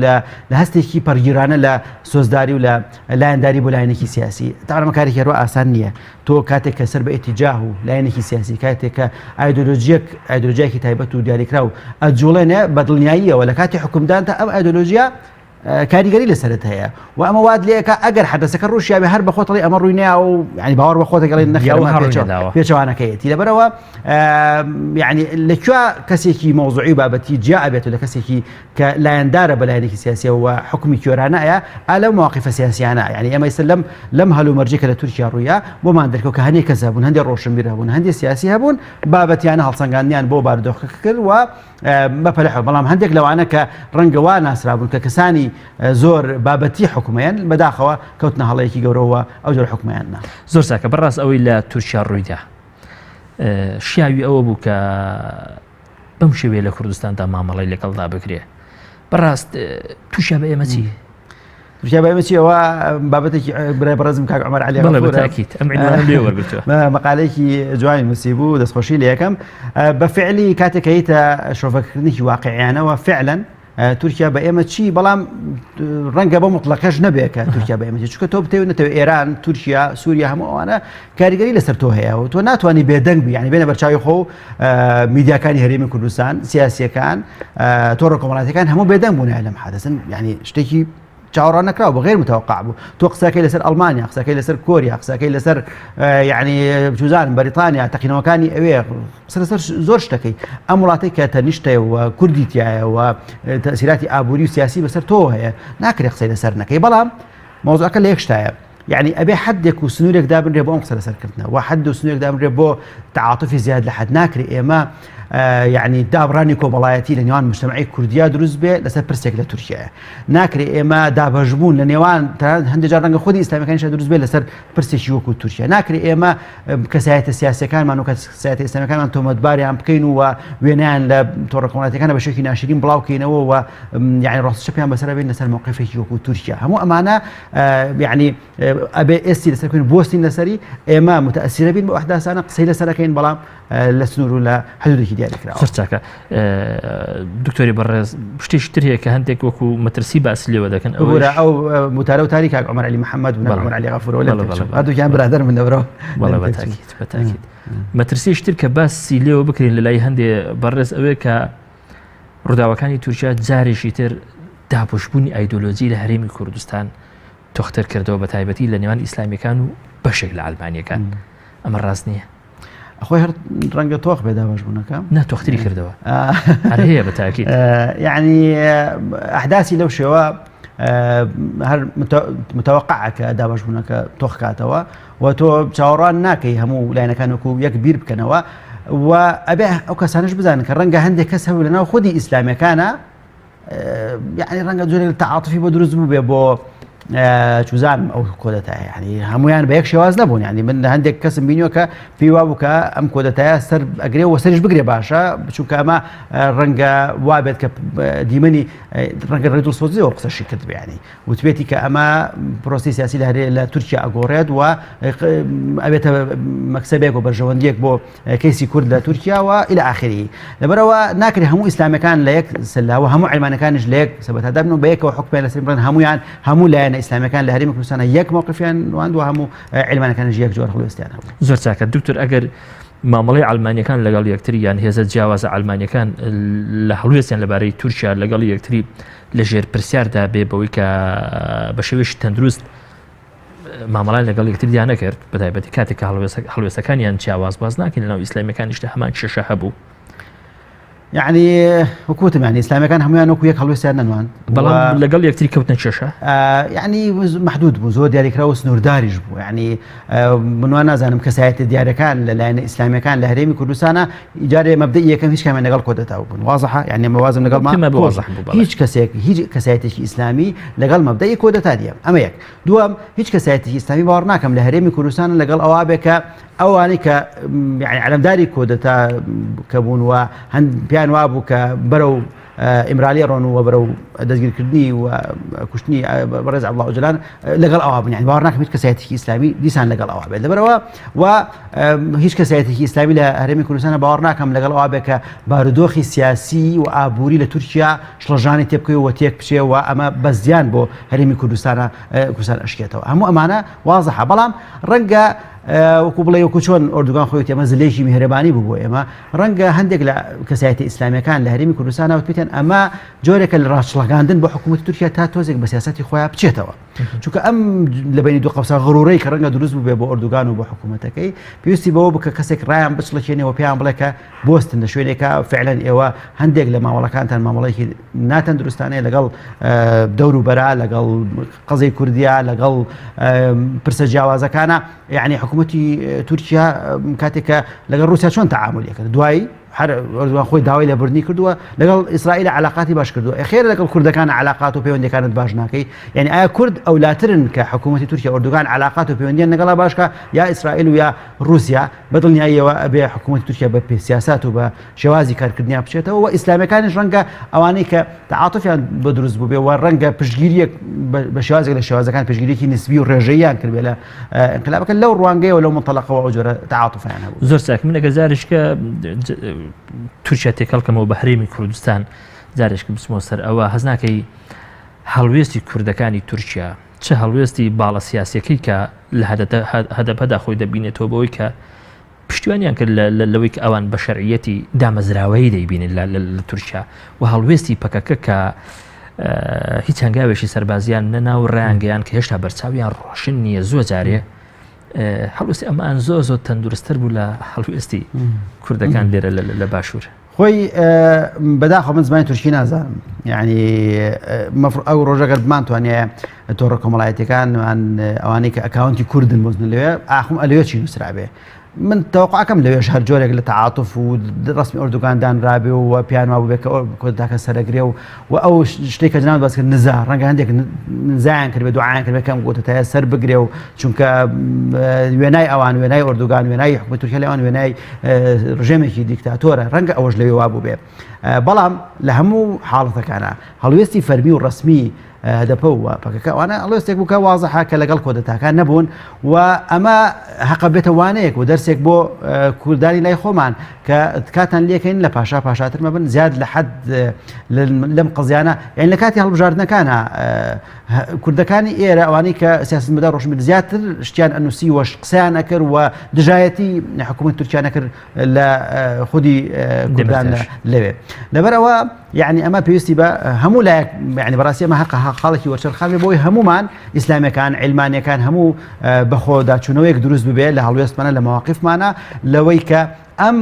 لە هەستێکی پەرگیرانە لە سۆزداری و لە لایەنداری بۆ لایەنێکی سیاسی. تاوانمە کارێکی هەروە ئاسان نییە. تۆ کاتێک کە سەر بە ئیتیجاه و لایەنێکی سیاسی، کاتێک کە ئایدۆلۆژیەکی تایبەت و دیاریکرا و ئەجوڵێنێ بە دڵنیاییەوە لە کاتی حکومدان تا ئەم ئایدۆلۆژیا کاریگەری لەسەرت هەیە و ئەمە واد لێکە ئەگەر حدەسەکە ڕوشیابێ هەر بەخۆتەڵی ئەمە ڕووی نیا و ینی باوەڕ بەخۆتەگەڵی نەخێەوە پێچەوانەکەیەتی لەبەرەوە ینی لەکوێ کەسێکی مۆزوعی بابەتی جیا ئەبێت لە کەسێکی کە لایەندارە بەلایەنێکی سیاسیە و حکومی کێرانایە ئالە مواقفە سیاسیانە ینی ئەمە لەم هەلو مەرجێکە لە تورکیا ڕوویە بۆمان دەرکەوت کە هەندێک کەس هەبوون هەندێک ڕۆشنبیر هەبوون هەندێک سیاسی هەبوون بابەتیانە هەڵسەنگاندیان بۆ بارودۆخ کرد و بەپەلەحەوە بەڵام هەندێک لەوانە کە ڕەنگەوا ناسرابوون کە کەسانی زۆر بابەتی حکومەیان بەداخەوە کەوتنە هەڵەیەکی گەورەوە ئەو جۆر حکومەیاننا زۆر ساکە بەڕاست ئەوەی لە تورکیا ڕوویدا شیاوی ئەوە بوو کە بەم شێوەیە لە کوردستاندا مامەڵی لەگەڵدا بکرێ بەڕاست تووشیا بە ئێمە چی؟ تووشیا بە ئێمە چیەوە بابەتێکی برای بەڕێزم کاک عومەر عەلی مەقالەیەکی جوانی نووسی بوو دەستخۆشی لە یەکەم بەفعلی کاتێک هەیتە شۆڤەکردنی واقعیانەوە فعلا تورکیا بە ئێمە چی بەڵام ڕەنگە بە مطلقەش نەبێت کە تورکیا بە ئێمە چونکە تۆ بتەوێتەوە ئێران تورکیا سووریا هەموو ئەوانە کاریگەری لەسەر تۆ هەیە و تۆ ناتوانانی بێدەنگ بی ینی بێنە بەرچاوی خۆ میدیاکانی هەرێمی کوردستان سیاسیەکان تۆڕە کۆمەڵاتەکان هەموو بێدەنگ بوون لەم حادثن ینی شتێکی چاوەڕوان نەکراوە بە غیر متوقع بوو تۆ قسەکەی لەسەر ئەڵمانیا قسەکەی لەسەر کۆریا قسەکەی لەسەر ینی بچوزان بەریتانیا تەقینەوەکانی ئەوێ سەر زۆر شتەکەی ئەم وڵاتی کە تەنیشتە و کوردی تایە و تەسیراتی ئابووری و سیاسی بەسەر تۆ هەیە ناکرێ قسەی لەسەر نەکەی بەڵام مۆزوعەکە لە یەک شتایە يعني ئەبێ حدێک و سنوورێک دابنرێ بۆ ئەم قسە لەسەرکردنەوە و حد و سنوورێک دابنرێ بۆ تعاطفی زیاد لە حد ناکرێ ئێمە يعني دابڕانی کۆمەڵایەتی لە نێوان مجتەمەعی کوردیا دروست بێ لەسەر پرسێک لە تورکیایە ناکرێ ئێمە دابەشبوون لە نێوان هەندێک جار ڕەنگە خودی ئیسلامیەکانیش دروست بێ لەسەر پرسێکی وەکو تورکیا ناکرێ ئێمە کەسایەتە سیاسیەکانمان و کەسایەتە ئیسلامیەکانمان تۆمەتباریان بکەین و وێنیان لە تۆڕە کۆمەڵایەتیەکانە بە شێکی ناشرین بڵاوکەینەوە و يعني ڕاستەچەپیان بەسەر بێن لەسەر موقفێکی وەکو تورکیا هەموو ئەمانە يعني ئەبێ ئێستی لەسەر بکەین بۆستین لەسەری ئێمە متەئەسیرە بین بە ئەحداسانە قسەی لەسەرەکەین بەڵام لە سنوور و لە حدودێکی دیاریکراوە دکتۆری بەڕێز شتێکی تر هەیە کە هەندێک وەکو مەترسی باسی لێوە دەکەن ئەو متارە و تاریک کاک عومەر عەلی محەممەد و عومەر عەلی غەفوورەوە هەردووکیان برادەر من دەبرەوە بەتاکید مەترسیش تر کە باسی لێوە بکرین لە لای هەندێ بەڕێز ئەوەیە کە ڕووداوەکانی تورکیا جارێکی تر داپۆشبوونی ئایدۆلۆجی لە هەرێمی کوردستان تۆختر کردەوە بە تایبەتی لە نێوان ئیسلامیەکان و بەشێک لە ئەلمانیەکان ئەمە ڕاست نییە خۆی هەر ڕەنگە تۆخ بێدا باشبوونەکە ناتۆختری کردەوە هەر هەیە بە تاکید یعنی ئەحداسی لەو شێوە هەر متوقعە کە داباشبوونەکە تۆخ کاتەوە و تۆ چاوەڕوان ناکەی هەموو لایەنەکان وەکو یەک بیر بکەنەوە و ئەبێ ئەو کەسانش بزانن کە ڕەنگە هەندێک کەس هەبوو لەناو خودی ئیسلامیەکانە یعنی ڕەنگە جۆرێک تەعاطفی بۆ دروست بوو بێ بۆ چوزان ئەو کۆدەتایە ینی هەمویان بە یەک شێواز نەبوون ینی من هەندێک کەسم بینیوە کە پێی وا بوو کە ئەم کۆدەتایە سەر ئەگرێ و سەریش بگرێ باشە بچووکە ئەمە ڕەنگە وابێت کە دیمەنی ڕەنگە ڕێدوڵسۆزیەوە قسەشی کرد بیانی وتبێتی کە ئەمە پرۆسی سیاسی لە تورکیا ئەگۆڕێت و ئەبێتە مەکسەبێک و بەرژەوەندیەک بۆ کەیسی کورد لە تورکیا و إلى آخره لەبەرەوە ناکرێ هەموو ئیسلامیەکان لە یەک سەلاوە هەموو عیلمانەکانیش لە یەک سەبەتادا بن و بە یەکەوە حکومیان لەسەر بڵێن هەمویان هەموو لایەنە ئیسلامیەکان لە هەرێمی کوردستانە یەک موقفیان واند و هەموو عیلمانەکانیش یەک جۆر هەڵوێستیان هەبوو زۆر چاکە دکتۆر ئەگەر مامەڵەی ئەڵمانیەکان لەگەڵ یەکتری یان هێزە جیاوازە ئەڵمانیەکان لە هەڵوێستیان لەبارەی تورکیا لەگەڵ یەکتری لە ژێر پرسیاردا بێ بەوەی کە بە شێوەیەکی تەندروست مامەڵای لەگەڵ یەکتریان نەکرد بە تایبەتی کاتێک کە هەڵوێستەکانیان جیاواز باز ناکەین لەناو ئیسلامیەکانیشدا هەمان کێشە هەبوو يعني وكوتم يعني إسلامي كان هم يعني وكيك خلوي سيرنا نوان بلا لقال يكتري كوتنا شاشة يعني محدود بوزود دياري كراوس نور دارج بو يعني من وانا زانم كسايت دياري كان لأن إسلامي كان لهريمي كردستان إيجاري مبدئية كان هيش كمان نقال كودة تاو واضحة يعني موازم نقال ما بواضح هيش كسايت إسلامي لقال مبدئي كودة تاديم أما يك دوام هيش كسايت إسلامي بارناكم لهريمي كردستان لقال أوابك أو يعني يعني علم داري كودة كبون وهند بيان وابو كبرو إمرالية رونو وبرو دزگیرکردنی و کشتنی برز عبد الله أوجلان لقال أواب يعني بارناك هیچ کسایتی إسلامي دیسان لقال أواب لبروا و هیچ کسایتی إسلامي لهرمی کردستان بارناكم لقال أواب كباردوخي سياسي وعبوري لتركيا شلجاني تبكي وتيك بشي وأما بزيان بو هرمی کردستان أشكيته هم أمانة واضحة بلام رنجا وەکو بڵێ وەکو چۆن ئۆردوگان خۆی ئێمە زلێکی میهرەبانی بوو بۆ ئێمە ڕەنگە هەندێک لە کەسایەتی ئیسلامیەکان لە هەرێمی کوردستانەوە پێیان ئەمە جۆرێکە لە ڕاستشڵەکاندن بۆ حکوومەتی تورکیا تا تۆزێک بە سیاسەتی خۆیان بچێتەوە چونکە ئەم لە بینی دوو قەوسا غڕوڕەی کە ڕەنگە دروست بوو بێ بۆ ئۆردوگان و بۆ حکوومەتەکەی پێویستی بەوە بکە کەسێک ڕایان بچڵەکێنەوە پێیان بڵێ کە بۆستن لە شوێنێکە فعلەن ئێوە هەندێک لە ماوەڵەکانتان مامەڵەیەکی ناتەن دروستانەیە لەگەڵ دەور و بەرا لەگەڵ قەزەی کوردیا لەگەڵ پرسە جیاوازەکانە یعنی حکوومەتی تورکیا کاتێکە لەگەڵ رووسیا چۆن تەعاملی کرد دوایی هەر ئۆردوگان خۆی داوای لێبوردنی کردووە لەگەڵ ئیسرائیل علاقاتی باش کردووە خێر لەگەڵ کوردەکان علاقات و پەیوەندیەکانت باش ناکەی یعنی ئایا کورد ئەولاترن کە حکوومەتی تورکیا ئۆردوگان علاقات و پەیوەندیان لەگەڵا باشکە یا ئیسرائیل و یا رووسیا بەدڵنیاییەوە ئەبێ حکوومەتی تورکیا بە سیاسات و بە شێوازی کارکردنیان بچێتەوە و ئیسلامیەکانیش ڕەنگە ئەوانەی کە تەعاتوفیان بە دروست بوو بێ و ڕەنگە پشتگیریەک بە شێوازێک لە شێوازەکان پشتگیریەکی نسبی و ڕێژەییان کرد بێ لە انقلابەکە لەو ڕوانگەیەوە لەو منطەلەقەوە ئەو جۆرە تەعاتوفیان هەبوو زۆر چاک من ئەگەر جارێشکە تورکیا تێکەڵکەمەوە بە هەرێمی کوردستان جارێشکە بچمەوە سەر ئەوە هەز ناکەی هەڵوێستی کوردەکانی تورکیا چه هەڵوێستی باڵە سیاسیەکەی کە لە هەدەپەدا خۆی دەبینێتەوە بەوەی کە پشتیوانیان کرد لەوەی کە ئەوان بە شەرعیەتی دامەزراوەیی دەیبینن لە تورکیا و هەڵوێستی پەکەکە کە هیچ هەنگاوێکی سەربازیان نەناو ڕیانگەیان کە هێشتا بەرچاویان ڕۆشن نییە زۆر جارێ هەڵوێستی ئەمان زۆر تەندروستتر بوو لە هەڵوێستی کوردەکان لێرە لە باشوور خۆی بەداخۆ من زمانی تورکی نازانم یعنی ئەو ڕۆژەگەر بمانتوانێ تۆڕە کۆمەڵایەتەکان ئەوانەی کە ئەکاونتی کوردن بۆزن لەوێ ئاخم ئەلوێ چی نووسرابێ من تەوقعکەم لەوێش هەر جۆرێک لە تەعاتوف و ڕسمی ئۆردوگان دانرابێ و پیان وابوو بێ کە کۆرداکە سەرەگرێ و ئەو شتێک کە جناب باس کرد نزا ڕەنگە هەندێک نزایان کرد بێ دوعایان کرد بێ کەم گوتە سەر بگرێ و چونکە وێنای ئەوان وێنای ئۆردوگان وێنای حکومەتی تورکیا لەوان وێنای ڕژێمێکی دیکتاتۆرە ڕەنگە ئەوەش لەوێ وابوو بێ بەڵام لە هەموو حاڵەتەکانە هەڵوێستی فەرمی و ڕسمی دەپەوە پەکەکە ئەوانە هەڵوێستێک بوو کە وازەحا کە لەگەڵ کۆدەتاکان نەبوون و ئەمە حەقە بێتە وانەیەک و دەرسێک بۆ کوردانی لای خۆمان کە کاتان لێکەین لە پاشاتر مەبن زیاد لە حەد لەم قەزیانە یعنی لە کاتی هەڵبژاردنەکانە کوردەکانی ئێرە ئەوانەی کە سیاسەتمەدار ڕۆشن زیاتر شتیان ئەنووسی وەش قسەیان نەکرد و دژایەتی حکوومەتی تورکیا نەکرد لە خودی کوردان لەوێ لەبەرەوە یعنی ئەمە پێویستی بە هەموو لایەک یعنی بەڕاستی ئەمە حاڵێکی وەرچەرخان بۆی هەمومان ئیسلامیەکان عیلمانیەکان هەموو بەخۆداچوونەوەیەک دروست ببێ لە هەڵوێستمانە لە مەواقیفمانە لەوەی کە ئەم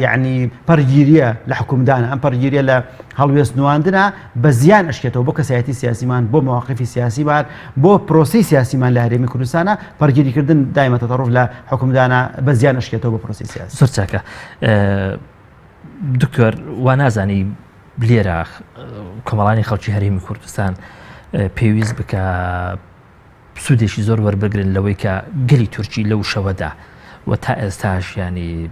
یعنی پەرگیریە لە حکومدانە ئەم پەرگیریە لە هەڵوێست نواندنە بە زیان ئەشکێتەوە بۆ کەسایەتی سیاسیمان بۆ مەواقیفی سیاسیمان بۆ پرۆسی سیاسیمان لە هەرێمی کوردستانە پەرگیریکردن دایمە تەطەڕوف لە حکومدانە بە زیان ئەشکێتەوە بۆ پرۆسی سیاسی زۆر چاکە دکتۆر وا نازانی لێرە کۆمەڵانی خەڵکی هەرێمی کوردستان پێویست بکە سوودێکی زۆر وەربگرن لەوەی کە گەلی تورکی لەو شەوەدا و تا ئێستاش ینی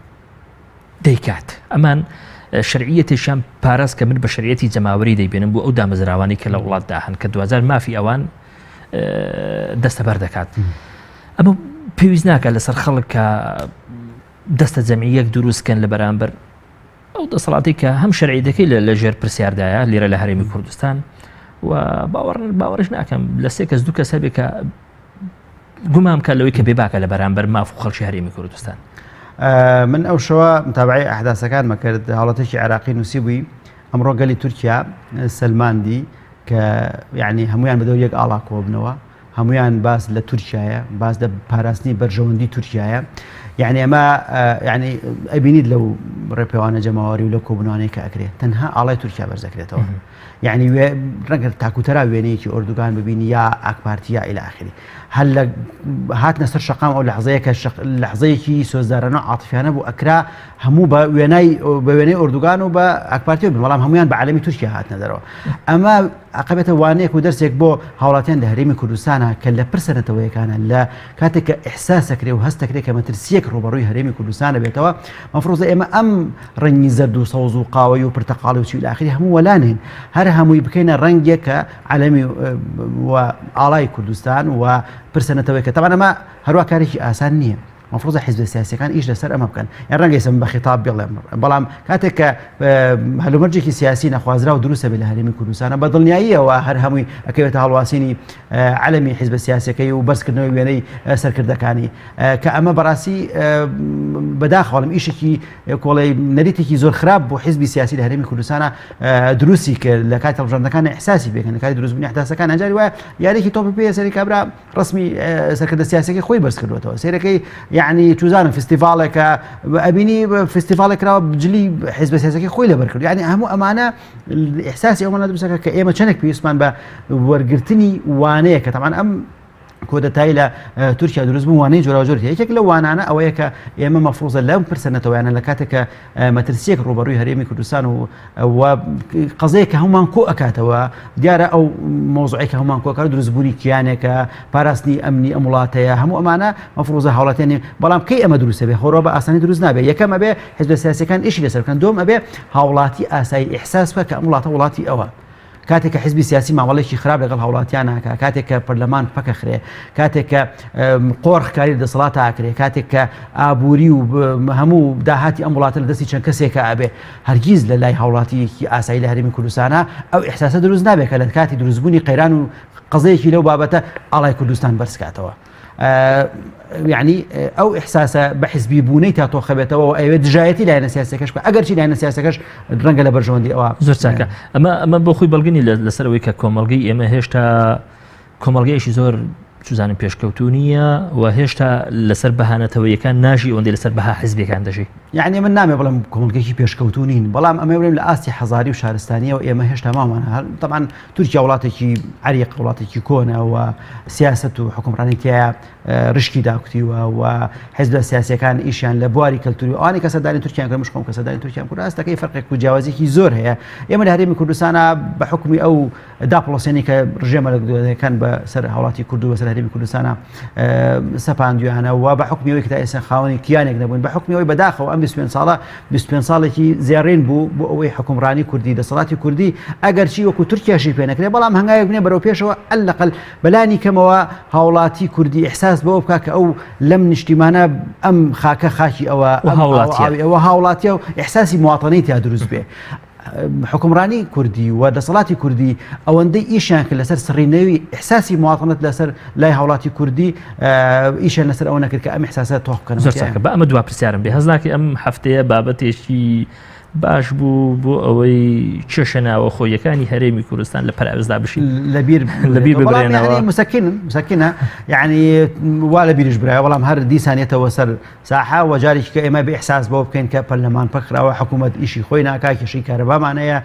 دەیکات ئەمان شەرعیەتێکیان پاراست کە من بە شەریعەتی جەماوەری دەیبێنم بۆ ئەو دامەزراوانی کە لە وڵاتدا هەن کە 2000 مافی ئەوان دەستەبەر دەکات ئەمە پێویست ناکات لەسەر خەڵک کە دەستە جەمعیەک دروستکەن لە بەرامبەر ئەو دەسەڵاتی کە هەم شەرعی دەکەی لە ژێر پرسیاردایە لێرە لە هەرێمی کوردستان و باوەڕش ناکەم لە سێ کەس دوو کەس هەبێ کە گومام کە لەوەی کە بێباکە لە بەرامبەر ماف و خەڵکی هەرێمی کوردستان من ئەو شەوە متابعی ئەحداسەکان مەکرد هاوڵاتێکی عێراقی نووسی بووی ئەمڕۆ گەلی تورکیا سلماندی کە یعنی هەمویان بە دەوریەک ئاڵاکۆ بنەوە هەمویان باس لە تورکیایە باس لە پاراستنی بەرژەوەندی تورکیایە یعنی ئەمە یعنی ئەبینیت لەو ڕێپێوانە جەماوەری و لە کۆبوونەوەی کە ئەکرێت تەنها ئاڵای تورکیا بەرزەکرێتەوە یعنی ڕەنگە تاکوتەرا وێنەیەکی ئۆردوگان ببینی یا ئاکپارتیا ئیلە ئاخری هەر لە هاتنە سەر شەقام ئەو لەحزەیە کە لەحزەیەکی سۆزدارانە عاتفیانە بوو ئەکرا هەموو بە وێنەی ئۆردوگان و بە ئاکپارتیە بن بەڵام هەمویان بە عالەمی تورکیا هاتنە دەرەوە ئەمە عقبێتە وانەیەک و دەرسێک بۆ هاوڵاتیان لە هەرێمی کوردستانە کە لە پرسەرەتەوەیەکانە لە کاتێک کە ئیحساسەکرێ و هەستەکرێت کە مەترسیەک ڕوبەڕووی هەرێمی کوردستانە بێتەوە مەفروضە ئێمە ئەم ڕەنگی زەرد و سەوز و قاوەی و پرتەقاڵی و چی إلى آخره هەموو وەلانین هەر هەمووی بکەینە ڕەنگێک کە عالەمی و ئاڵای کوردستان و پرسەنەتەوەی کە تەبەن ئەمە هەروە کارێکی ئاسان نییە مفروض حزب السياسي كان إيش لسر أما بكن يعني رنجي سم بخطاب يلا بلام كاتك هلومرجي سياسيين أخوازرا ودروسه بالهرمي كردستان بدل نهائية وهرهمي أكيد هالواسيني علمي حزب السياسي كي وبرس كرنوي ويني سر كردكاني كأما براسي بداخل علم إيش كي كولي نريتي كي زور خراب وحزب سياسي الهرمي كردستان دروسي كلكات الرجال كان إحساسي بيه كان كان دروس بني إحداث كان جاري يعني كي توب بي سري كبرى رسمي سر كرد السياسي كي خوي برس كردوته سري كي يعني توزان فيستيفالك أبيني فيستيفالك را بجلي حزب السياسي كي خوي لبركر يعني أهم أمانة الإحساس يوم أنا دروسك كأيما شنك بيسمان بورقرتني وانيك طبعا أم كودا تايلا تركيا دروز بو واني جورا جورتي هيك لو وانا او هيك يا اما مفروض لا برسنه يعني لكاتك مترسيك روبروي هريمي كردستان وقضيك هم كو اكاتا وديار او موضوعك هم كو دروز بوني كيانك باراسني امني امولاتيا هم امانه مفروض حولتين بلام كي اما دروس به خرابه اساني دروز نابه يكما به حزب السياسي كان ايش يسر كان دوم ابي حولاتي اساي احساس بك امولات ولاتي او كاتك حزب سياسي ما والله شي خراب لقل هولاتيانا كاتك برلمان فكخري كاتك قورخ كاري دصلاتا اكري كاتك ابوري وهمو داهاتي امولات لدسي چن كسيك ابي هرجيز للاي هولاتي اساي لهرمي كردستان او احساس دروز نابه كاتي دروزبوني قيران قضيه لو بابته الله كردستان برسكاتوا يعني او احساس بحزبي بوني تاتو خبيته او دجايتي لهنا سياسه كش اگر شي لهنا سياسه كش رنگله برجوندي او زور ساكا اما بو خوي بلغني لسروي كوملغي اما هشتا كوملغي شي زور سوزان بيشكوتونيه وهشتا لسر بهانته كان ناجي وندي لسر بها حزبي كان دشي يعني من نامي بلام كوملغي بيشكوتونين بلام اما بلام لاسي حزاري وشهرستانيه واما هشتا ما طبعا تركيا ولاتي عريق ولاتي كونه وسياسه وحكمرانيه رشكي داكتي وحزب السياسي كان ايشان لبواري كلتوري وانا كسداني تركيا كان مش كسداني تركيا كل استا كيف فرق كجوازي كي زور هي يما الهرمي كردستان بحكمي او دابلوسيني كرجيم كان بسر حولاتي كردو بسر الهرمي كردستان سبانديو انا وبحكمي وقت اسن خاوني كيانك نبون بحكمي وبداخل ام 25 ساله كي زيارين بو او حكمراني كردي دصلاتي كردي اگر شي وكو تركيا شي بينك بلام هنغاي بني برو بيشو الاقل بلاني كما حولاتي كردي احساس بو بكاك او لم نشتمانا ام خاكه خاشي او هاولاتي احساسي مواطنيتي ادرس به حكمراني كردي ودصلاتي كردي او اندي ايشان لسر سرينوي احساسي مواطنه لسر لا هولاتي كردي ايشان لسر او نكر كام احساسات توقع زرتك بقى مدوا برسيارم به هزاكي ام هفته بابتي شي باش بو اوي تششنا وخويكاني هرمي كردستان لبرابزدا بشي لبير ببرينا يعني مسكنه يعني ولا بيرج براي والله مهر دي ثانيه توسر ساحه وجاري كما باحساس بو كان كبرلمان فكره وحكومه شيء خوينا كاكي شي كهرباء معناها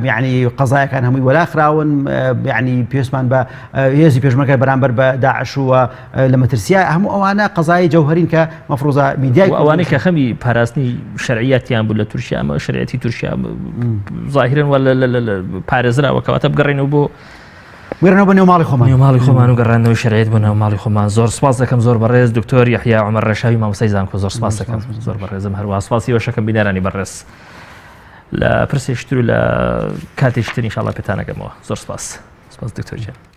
يعني قضايا كان هم ولا اخراون يعني بيسمان با يزي بيجمر برامبر بداعش ولما ترسيا هم وانا قضايا جوهرين كمفروضه ميديا وانا كخمي باراسني شرعيات يعني بلا ترشيا شرعيتي تركيا ظاهرا ولا بارزرا وكواتب قرينو بو ويرنو بنيو مالي خومان وقرانو شرعيت بنيو مالي خومان زور سپاس دكم زور برز دكتور يحيى عمر رشاوي مامۆستای زانکۆ زور سپاس دكم زور برزم هەروە سپاسی وەشەکەم بینێرانی بەڕێز لە پرسێشتر و لە کاتێشتر ئینشاڵڵا پێتانەگەمەوە زۆر سپاس دکتۆر جان